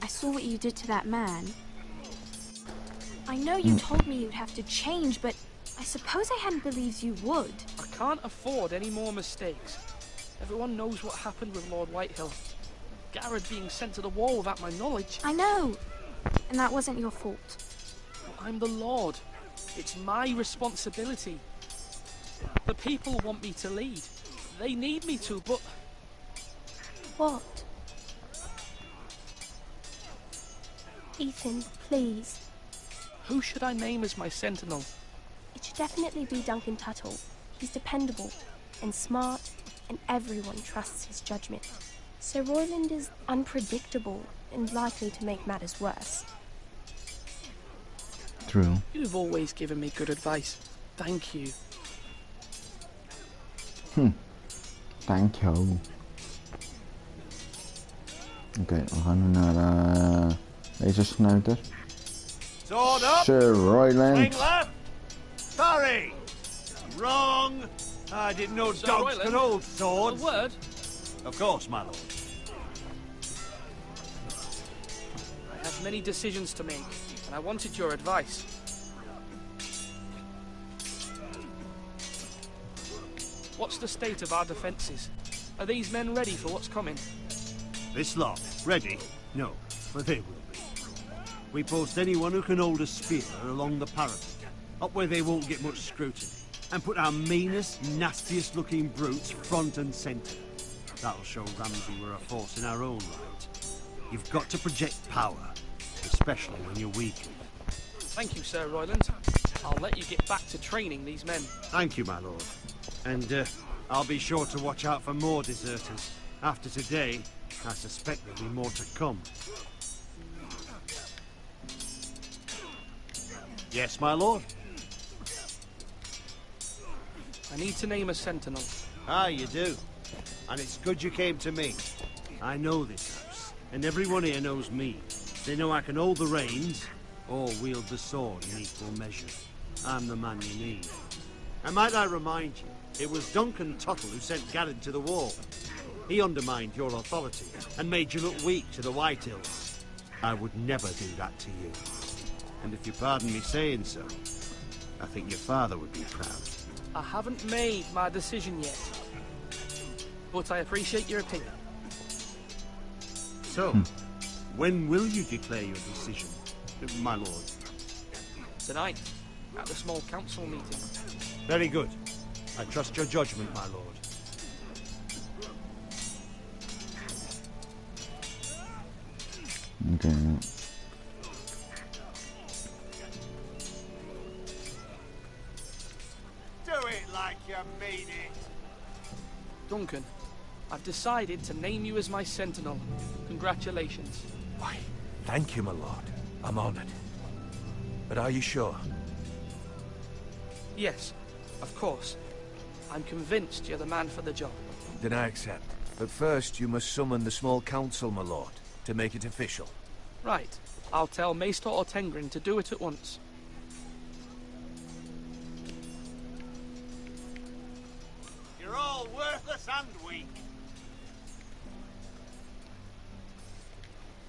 G: I saw what you did to that man. I know you told me you'd have to change, but I suppose I hadn't believed you would.
J: I can't afford any more mistakes. Everyone knows what happened with Lord Whitehill. Garrett being sent to the wall without my knowledge.
G: I know. And that wasn't your fault.
J: But I'm the Lord. It's my responsibility. The people want me to lead. They need me to, but...
G: What? Ethan, please.
J: Who should I name as my sentinel?
G: It should definitely be Duncan Tuttle. He's dependable and smart, and everyone trusts his judgment. Sir Royland is unpredictable and likely to make matters worse.
A: True.
J: You've always given me good advice. Thank you.
A: Thank you. Oké, we gaan nu naar deze snuiter.
C: Sword up!
A: Sir Royland.
C: Swing left! Sorry! Wrong! I didn't know
J: Sir
C: dogs
J: Royland,
C: could hold swords.
J: A word?
C: Of course, my lord.
J: I have many decisions to make, and I wanted your advice. What's the state of our defences? Are these men ready for what's coming?
H: This lot, ready? No, but they will be. We post anyone who can hold a spear along the parapet, up where they won't get much scrutiny, and put our meanest, nastiest looking brutes front and centre. That'll show Ramsay we're a force in our own right. You've got to project power, especially when you're weakened.
J: Thank you, Sir Royland. I'll let you get back to training these men.
H: Thank you, my lord. And I'll be sure to watch out for more deserters. After today, I suspect there'll be more to come. Yes, my lord?
J: I need to name a sentinel.
H: Ah, you do. And it's good you came to me. I know this house, and everyone here knows me. They know I can hold the reins, or wield the sword in equal measure. I'm the man you need. And might I remind you, it was Duncan Tuttle who sent Garrett to the wall. He undermined your authority, and made you look weak to the Whitehills. I would never do that to you. And if you pardon me saying so, I think your father would be proud.
J: I haven't made my decision yet, but I appreciate your opinion.
H: So, when will you declare your decision, my lord?
J: Tonight, at the small council meeting.
H: Very good. I trust your judgment, my lord.
A: Oké.
C: Do it like you mean it.
J: Duncan, I've decided to name you as my sentinel. Congratulations.
C: Why, thank you, my lord. I'm honored. But are you sure?
J: Yes, of course. I'm convinced you're the man for the job.
C: Then I accept. But first, you must summon the small council, my lord, to make it official.
J: Right. I'll tell Maester Ortengrin to do it at once.
H: You're all worthless and weak.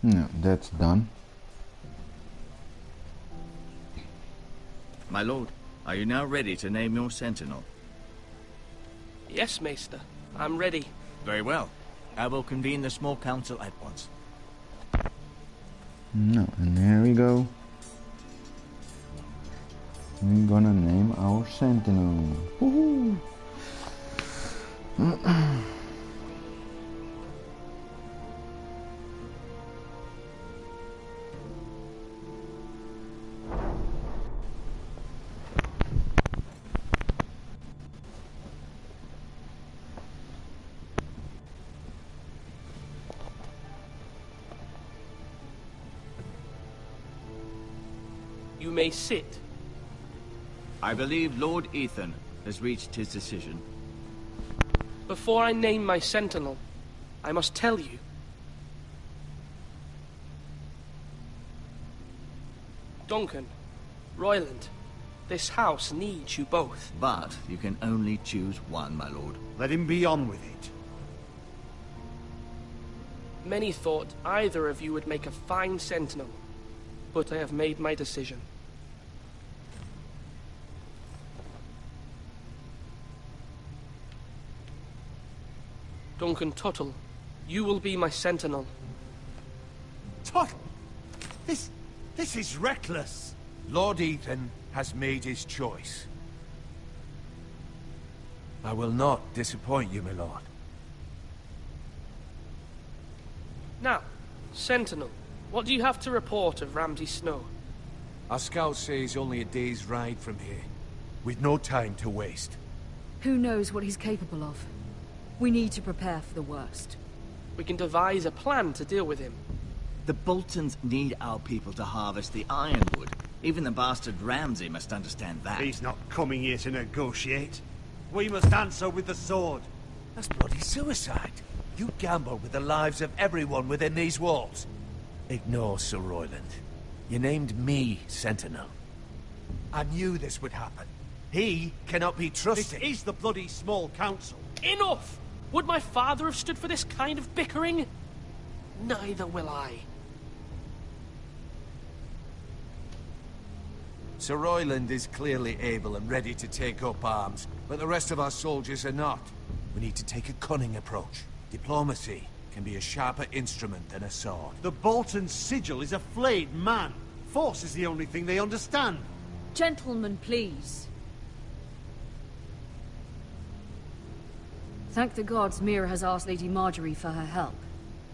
A: No, that's done.
D: My lord, are you now ready to name your sentinel?
J: Yes, Maester. I'm ready.
D: Very well. I will convene the small council at once.
A: No, and here we go. We're gonna name our sentinel. Woohoo!
J: You may sit.
D: I believe Lord Ethan has reached his decision.
J: Before I name my sentinel, I must tell you. Duncan, Royland, this house needs you both.
D: But you can only choose one, my lord.
H: Let him be on with it.
J: Many thought either of you would make a fine sentinel, but I have made my decision. Duncan Tuttle, you will be my sentinel.
H: Tuttle! This is reckless.
C: Lord Ethan has made his choice. I will not disappoint you, my lord.
J: Now, Sentinel, what do you have to report of Ramsay Snow?
C: Our scouts say he's only a day's ride from here, with no time to waste.
F: Who knows what he's capable of? We need to prepare for the worst.
J: We can devise a plan to deal with him.
D: The Boltons need our people to harvest the ironwood. Even the bastard Ramsay must understand that.
H: He's not coming here to negotiate. We must answer with the sword.
C: That's bloody suicide. You gamble with the lives of everyone within these walls. Ignore Sir Royland. You named me Sentinel. I knew this would happen. He cannot be trusted.
H: This is the bloody small council.
J: Enough! Would my father have stood for this kind of bickering? Neither will I.
C: Sir Royland is clearly able and ready to take up arms, but the rest of our soldiers are not. We need to take a cunning approach. Diplomacy can be a sharper instrument than a sword.
H: The Bolton sigil is a flayed man. Force is the only thing they understand.
F: Gentlemen, please. Thank the gods Mira has asked Lady Marjorie for her help.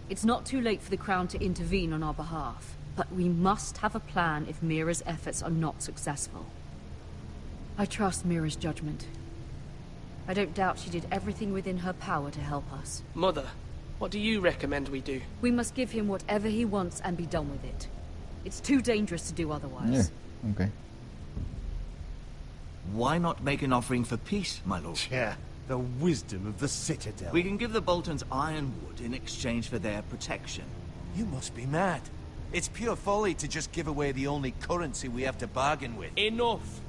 F: It's not too late for the Crown to intervene on our behalf, but we must have a plan if Mira's efforts are not successful. I trust Mira's judgment. I don't doubt she did everything within her power to help us.
J: Mother, what do you recommend we do?
F: We must give him whatever he wants and be done with it. It's too dangerous to do otherwise.
A: Yeah, okay.
D: Why not make an offering for peace, my lord?
H: Yeah, the wisdom of the Citadel.
D: We can give the Boltons ironwood in exchange for their protection.
C: You must be mad. It's pure folly to just give away the only currency we have to bargain with.
J: Enough!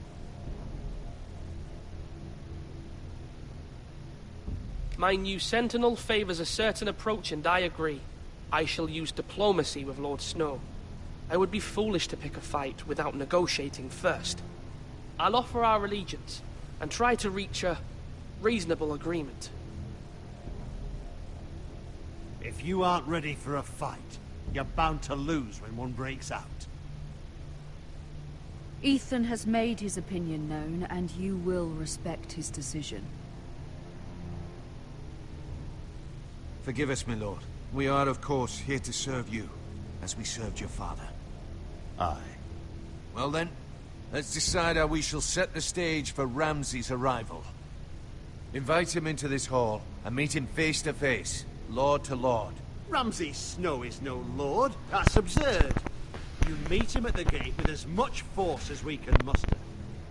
J: My new Sentinel favors a certain approach, and I agree. I shall use diplomacy with Lord Snow. I would be foolish to pick a fight without negotiating first. I'll offer our allegiance, and try to reach a reasonable agreement.
H: If you aren't ready for a fight, you're bound to lose when one breaks out.
F: Ethan has made his opinion known, and you will respect his decision.
C: Forgive us, my lord. We are, of course, here to serve you, as we served your father.
H: Aye.
C: Well then, let's decide how we shall set the stage for Ramsay's arrival. Invite him into this hall, and meet him face to face, lord to lord.
H: Ramsay Snow is no lord. That's absurd. You meet him at the gate with as much force as we can muster.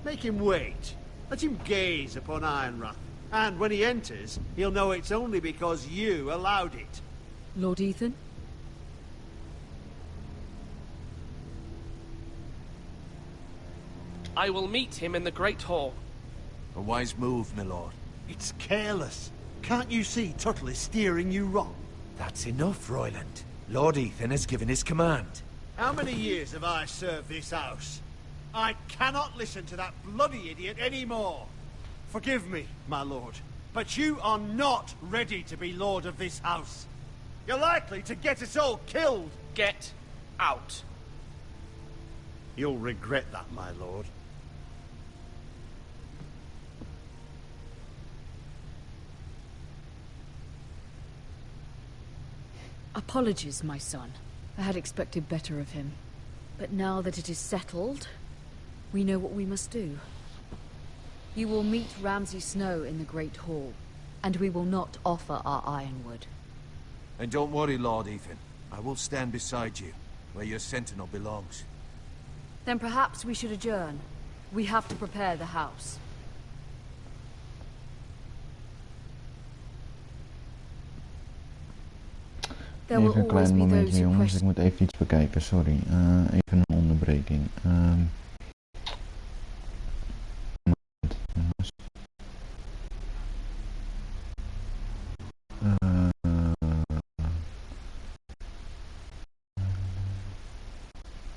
H: Make him wait. Let him gaze upon Ironrath. And when he enters, he'll know it's only because you allowed it.
F: Lord Ethan?
J: I will meet him in the Great Hall.
C: A wise move, my lord.
H: It's careless. Can't you see Tuttle is steering you wrong?
C: That's enough, Royland. Lord Ethan has given his command.
H: How many years have I served this house? I cannot listen to that bloody idiot anymore. Forgive me, my lord, but you are not ready to be lord of this house. You're likely to get us all killed.
J: Get out.
H: You'll regret that, my lord.
F: Apologies, my son. I had expected better of him. But now that it is settled, we know what we must do. You will meet Ramsay Snow in the Great Hall, and we will not offer our ironwood.
C: And don't worry, Lord Ethan. I will stand beside you, where your sentinel belongs.
F: Then perhaps we should adjourn. We have to prepare the house. There will
A: Even een
F: always
A: klein
F: be
A: momentje
F: those who
A: jongens, ik
F: question.
A: moet even iets bekijken, sorry. Even een onderbreking.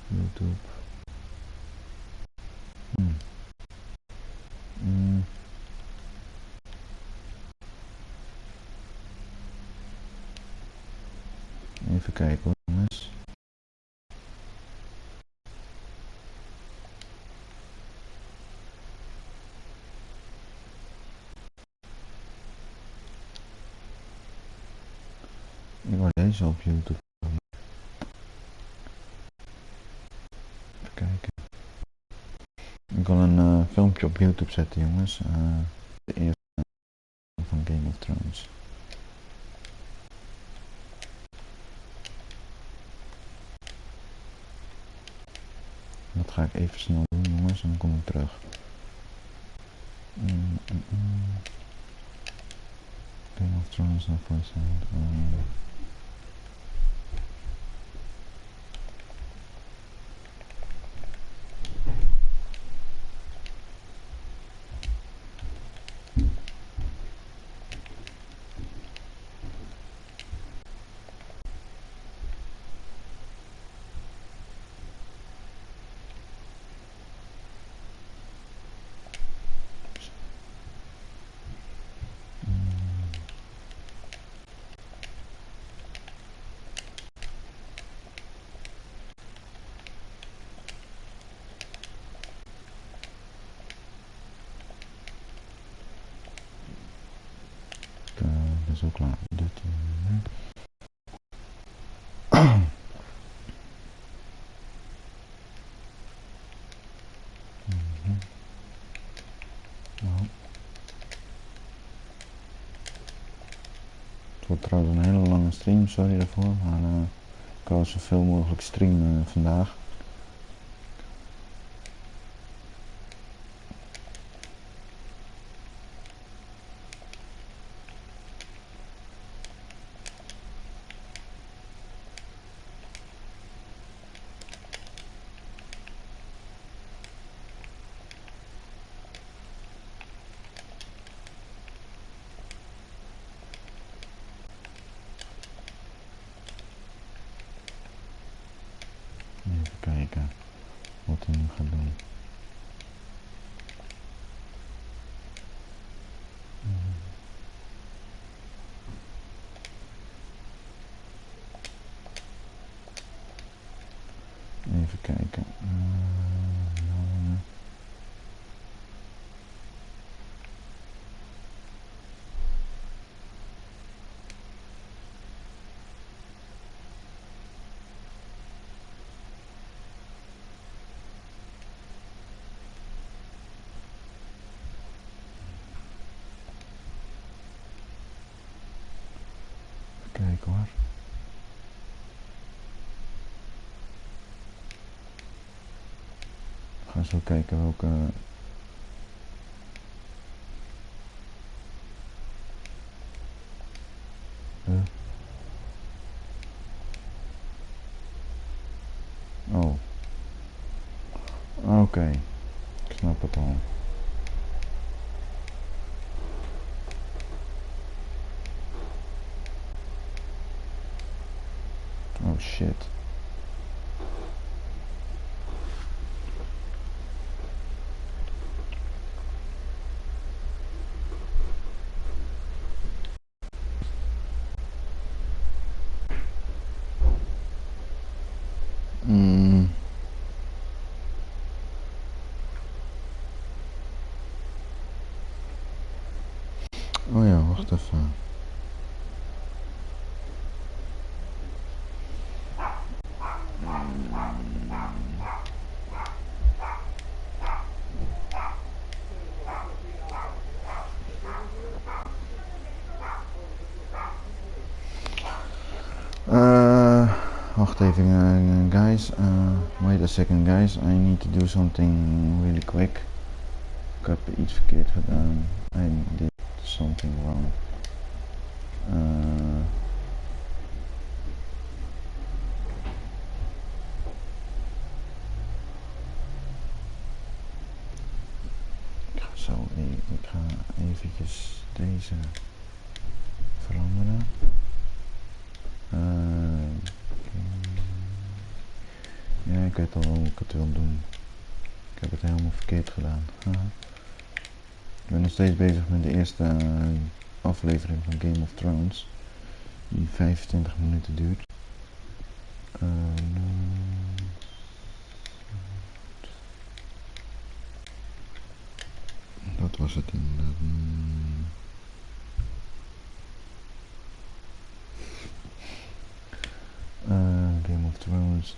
A: YouTube. Even kijken hoor jongens. Ik wou deze op YouTube. Even kijken. Ik wil een filmpje op YouTube zetten jongens. De eerste van Game of Thrones. Dat ga ik even snel doen jongens en dan kom ik terug. Game of Thrones naar voice sound. Dat is ook klaar. Dit, nou. Het wordt trouwens een hele lange stream, sorry daarvoor, maar ik wou zoveel mogelijk streamen vandaag. Even kijken wat hij nu gaat doen. Even kijken. Kijken hoor. Ik ga zo kijken welke... Oh. Oké. Ik snap het al. Oh shit. Oh ja, wacht even. Wacht even guys, wait a second guys, I need to do something really quick. Ik heb iets verkeerd gedaan. I did something wrong. Zo, ik ga eventjes deze veranderen. Ja, ik weet al hoe ik het wil doen. Ik heb het helemaal verkeerd gedaan. Ik ben nog steeds bezig met de eerste aflevering van Game of Thrones. Die 25 minuten duurt. Dat was het inderdaad. Game of Thrones,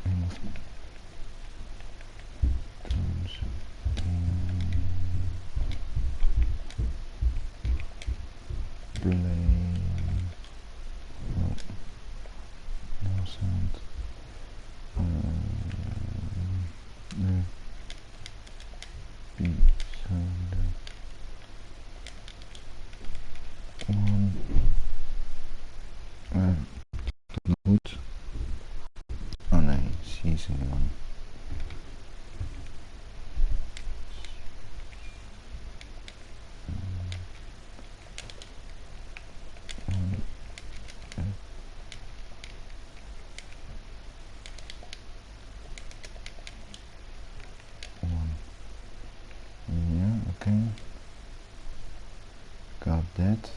A: Game of Thrones. Delay. No sound. Nu. Goed. Oh nee, season 1. Got that.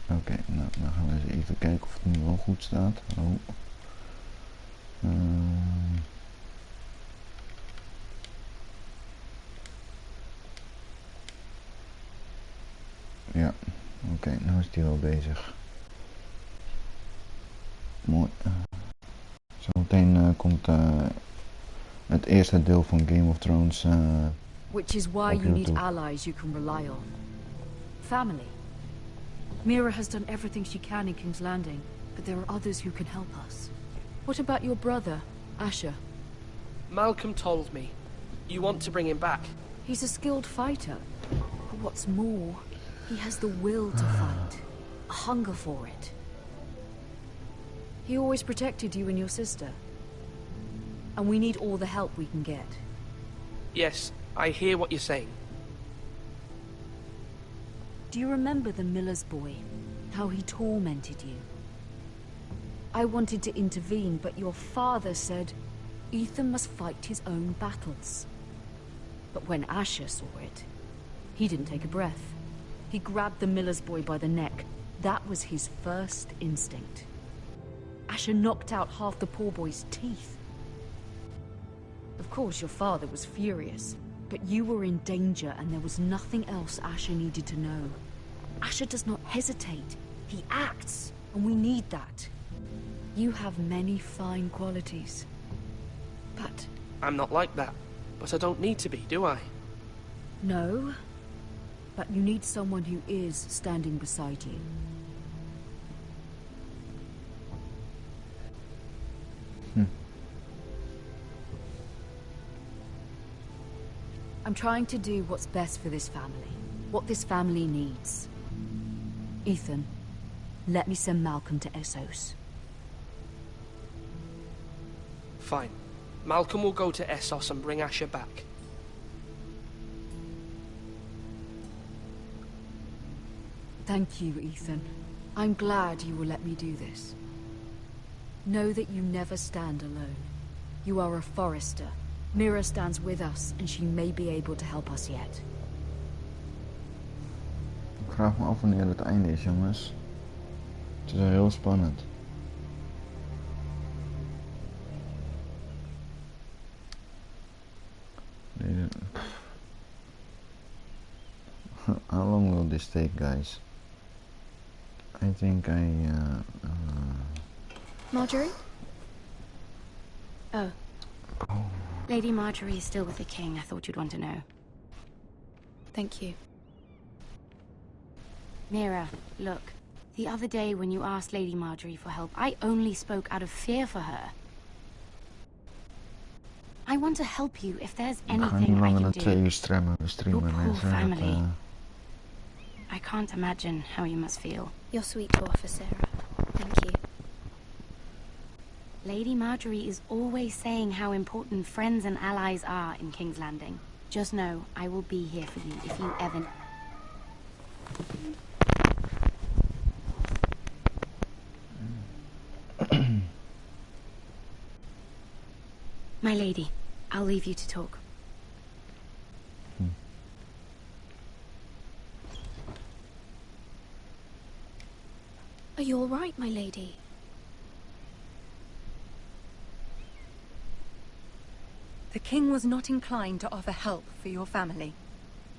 A: Oké, nou dan gaan we eens even kijken of het nu wel goed staat. Ja, oké, nou is die wel bezig. Mooi. Zometeen komt het eerste deel van Game of Thrones.
F: Which is why you need allies you can rely on. Family. Mira has done everything she can in King's Landing, but there are others who can help us. What about your brother, Asher?
J: Malcolm told me. You want to bring him back?
F: He's a skilled fighter. But what's more, he has the will to fight. A hunger for it. He always protected you and your sister. And we need all the help we can get.
J: Yes, I hear what you're saying.
F: Do you remember the miller's boy? How he tormented you? I wanted to intervene, but your father said Ethan must fight his own battles. But when Asher saw it, he didn't take a breath. He grabbed the miller's boy by the neck. That was his first instinct. Asher knocked out half the poor boy's teeth. Of course, your father was furious. But you were in danger, and there was nothing else Asher needed to know. Asher does not hesitate. He acts, and we need that. You have many fine qualities. But...
J: I'm not like that. But I don't need to be, do I?
F: No. But you need someone who is standing beside you. I'm trying to do what's best for this family. What this family needs. Ethan, let me send Malcolm to Essos.
J: Fine. Malcolm will go to Essos and bring Asher back.
F: Thank you, Ethan. I'm glad you will let me do this. Know that you never stand alone. You are a Forrester. Mira stands with us, and she may be able to help us yet.
A: Ik vraag me af wanneer het einde is, jongens. Het is wel heel spannend. How long will this take, guys? I think
Q: Marjorie?
M: Oh. Lady Marjorie is still with the king. I thought you'd want to know.
Q: Thank you.
M: Mira, look. The other day when you asked Lady Marjorie for help, I only spoke out of fear for her. I want to help you if there's anything I can do.
A: 2 uur streamen
M: Your poor
A: mensen.
M: family. I can't imagine how you must feel.
Q: You're sweet to offer, Sarah. Thank you.
M: Lady Marjorie is always saying how important friends and allies are in King's Landing. Just know, I will be here for you if you ever... My lady, I'll leave you to talk.
Q: Are you all right, my lady?
N: The king was not inclined to offer help for your family.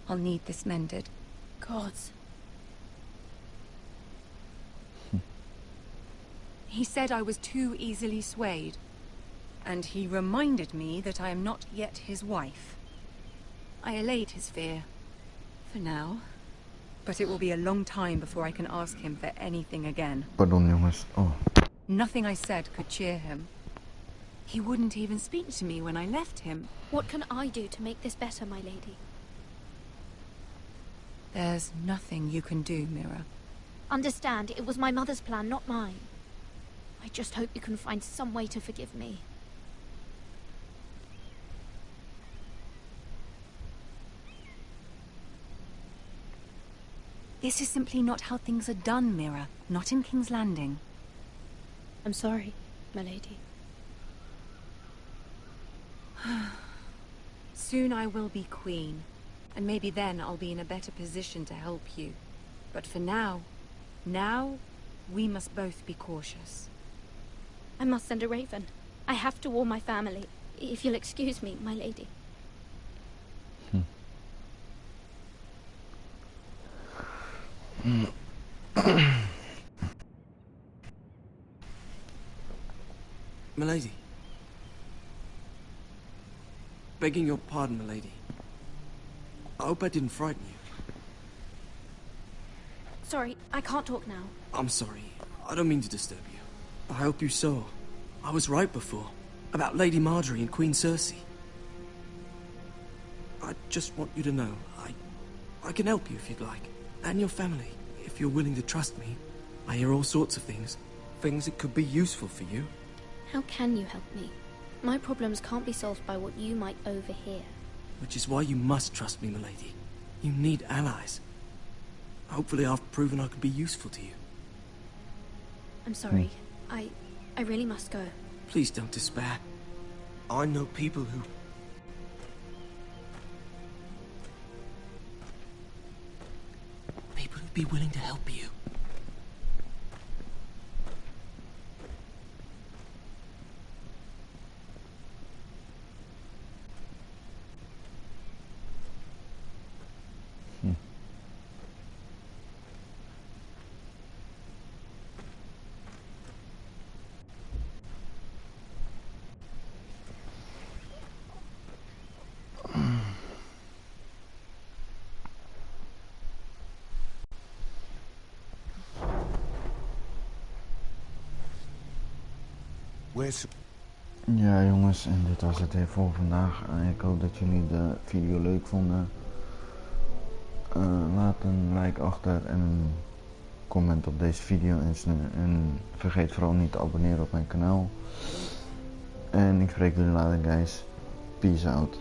N: I'll need this mended.
Q: Gods.
N: He said I was too easily swayed. And he reminded me that I am not yet his wife. I allayed his fear. For now. But it will be a long time before I can ask him for anything again.
A: Pardon jongens. Oh.
N: Nothing I said could cheer him. He wouldn't even speak to me when I left him.
Q: What can I do to make this better, my lady?
N: There's nothing you can do, Mira.
Q: Understand, it was my mother's plan, not mine. I just hope you can find some way to forgive me.
N: This is simply not how things are done, Mira. Not in King's Landing.
Q: I'm sorry, my lady.
N: Soon I will be queen, and maybe then I'll be in a better position to help you. But for now, we must both be cautious.
Q: I must send a raven. I have to warn my family. If you'll excuse me, my lady.
E: Milady. Begging your pardon, milady. I hope I didn't frighten you.
Q: Sorry, I can't talk now.
E: I'm sorry. I don't mean to disturb you. I hope you saw. I was right before. About Lady Marjorie and Queen Cersei. I just want you to know, I can help you if you'd like. And your family, if you're willing to trust me. I hear all sorts of things. Things that could be useful for you.
Q: How can you help me? My problems can't be solved by what you might overhear.
E: Which is why you must trust me, milady. You need allies. Hopefully I've proven I could be useful to you.
Q: I'm sorry. I really must go.
E: Please don't despair. I know people who... People who'd be willing to help you.
A: Ja jongens, en dit was het weer voor vandaag. Ik hoop dat jullie de video leuk vonden. Laat een like achter en een comment op deze video. En vergeet vooral niet te abonneren op mijn kanaal. En ik spreek jullie later guys. Peace out.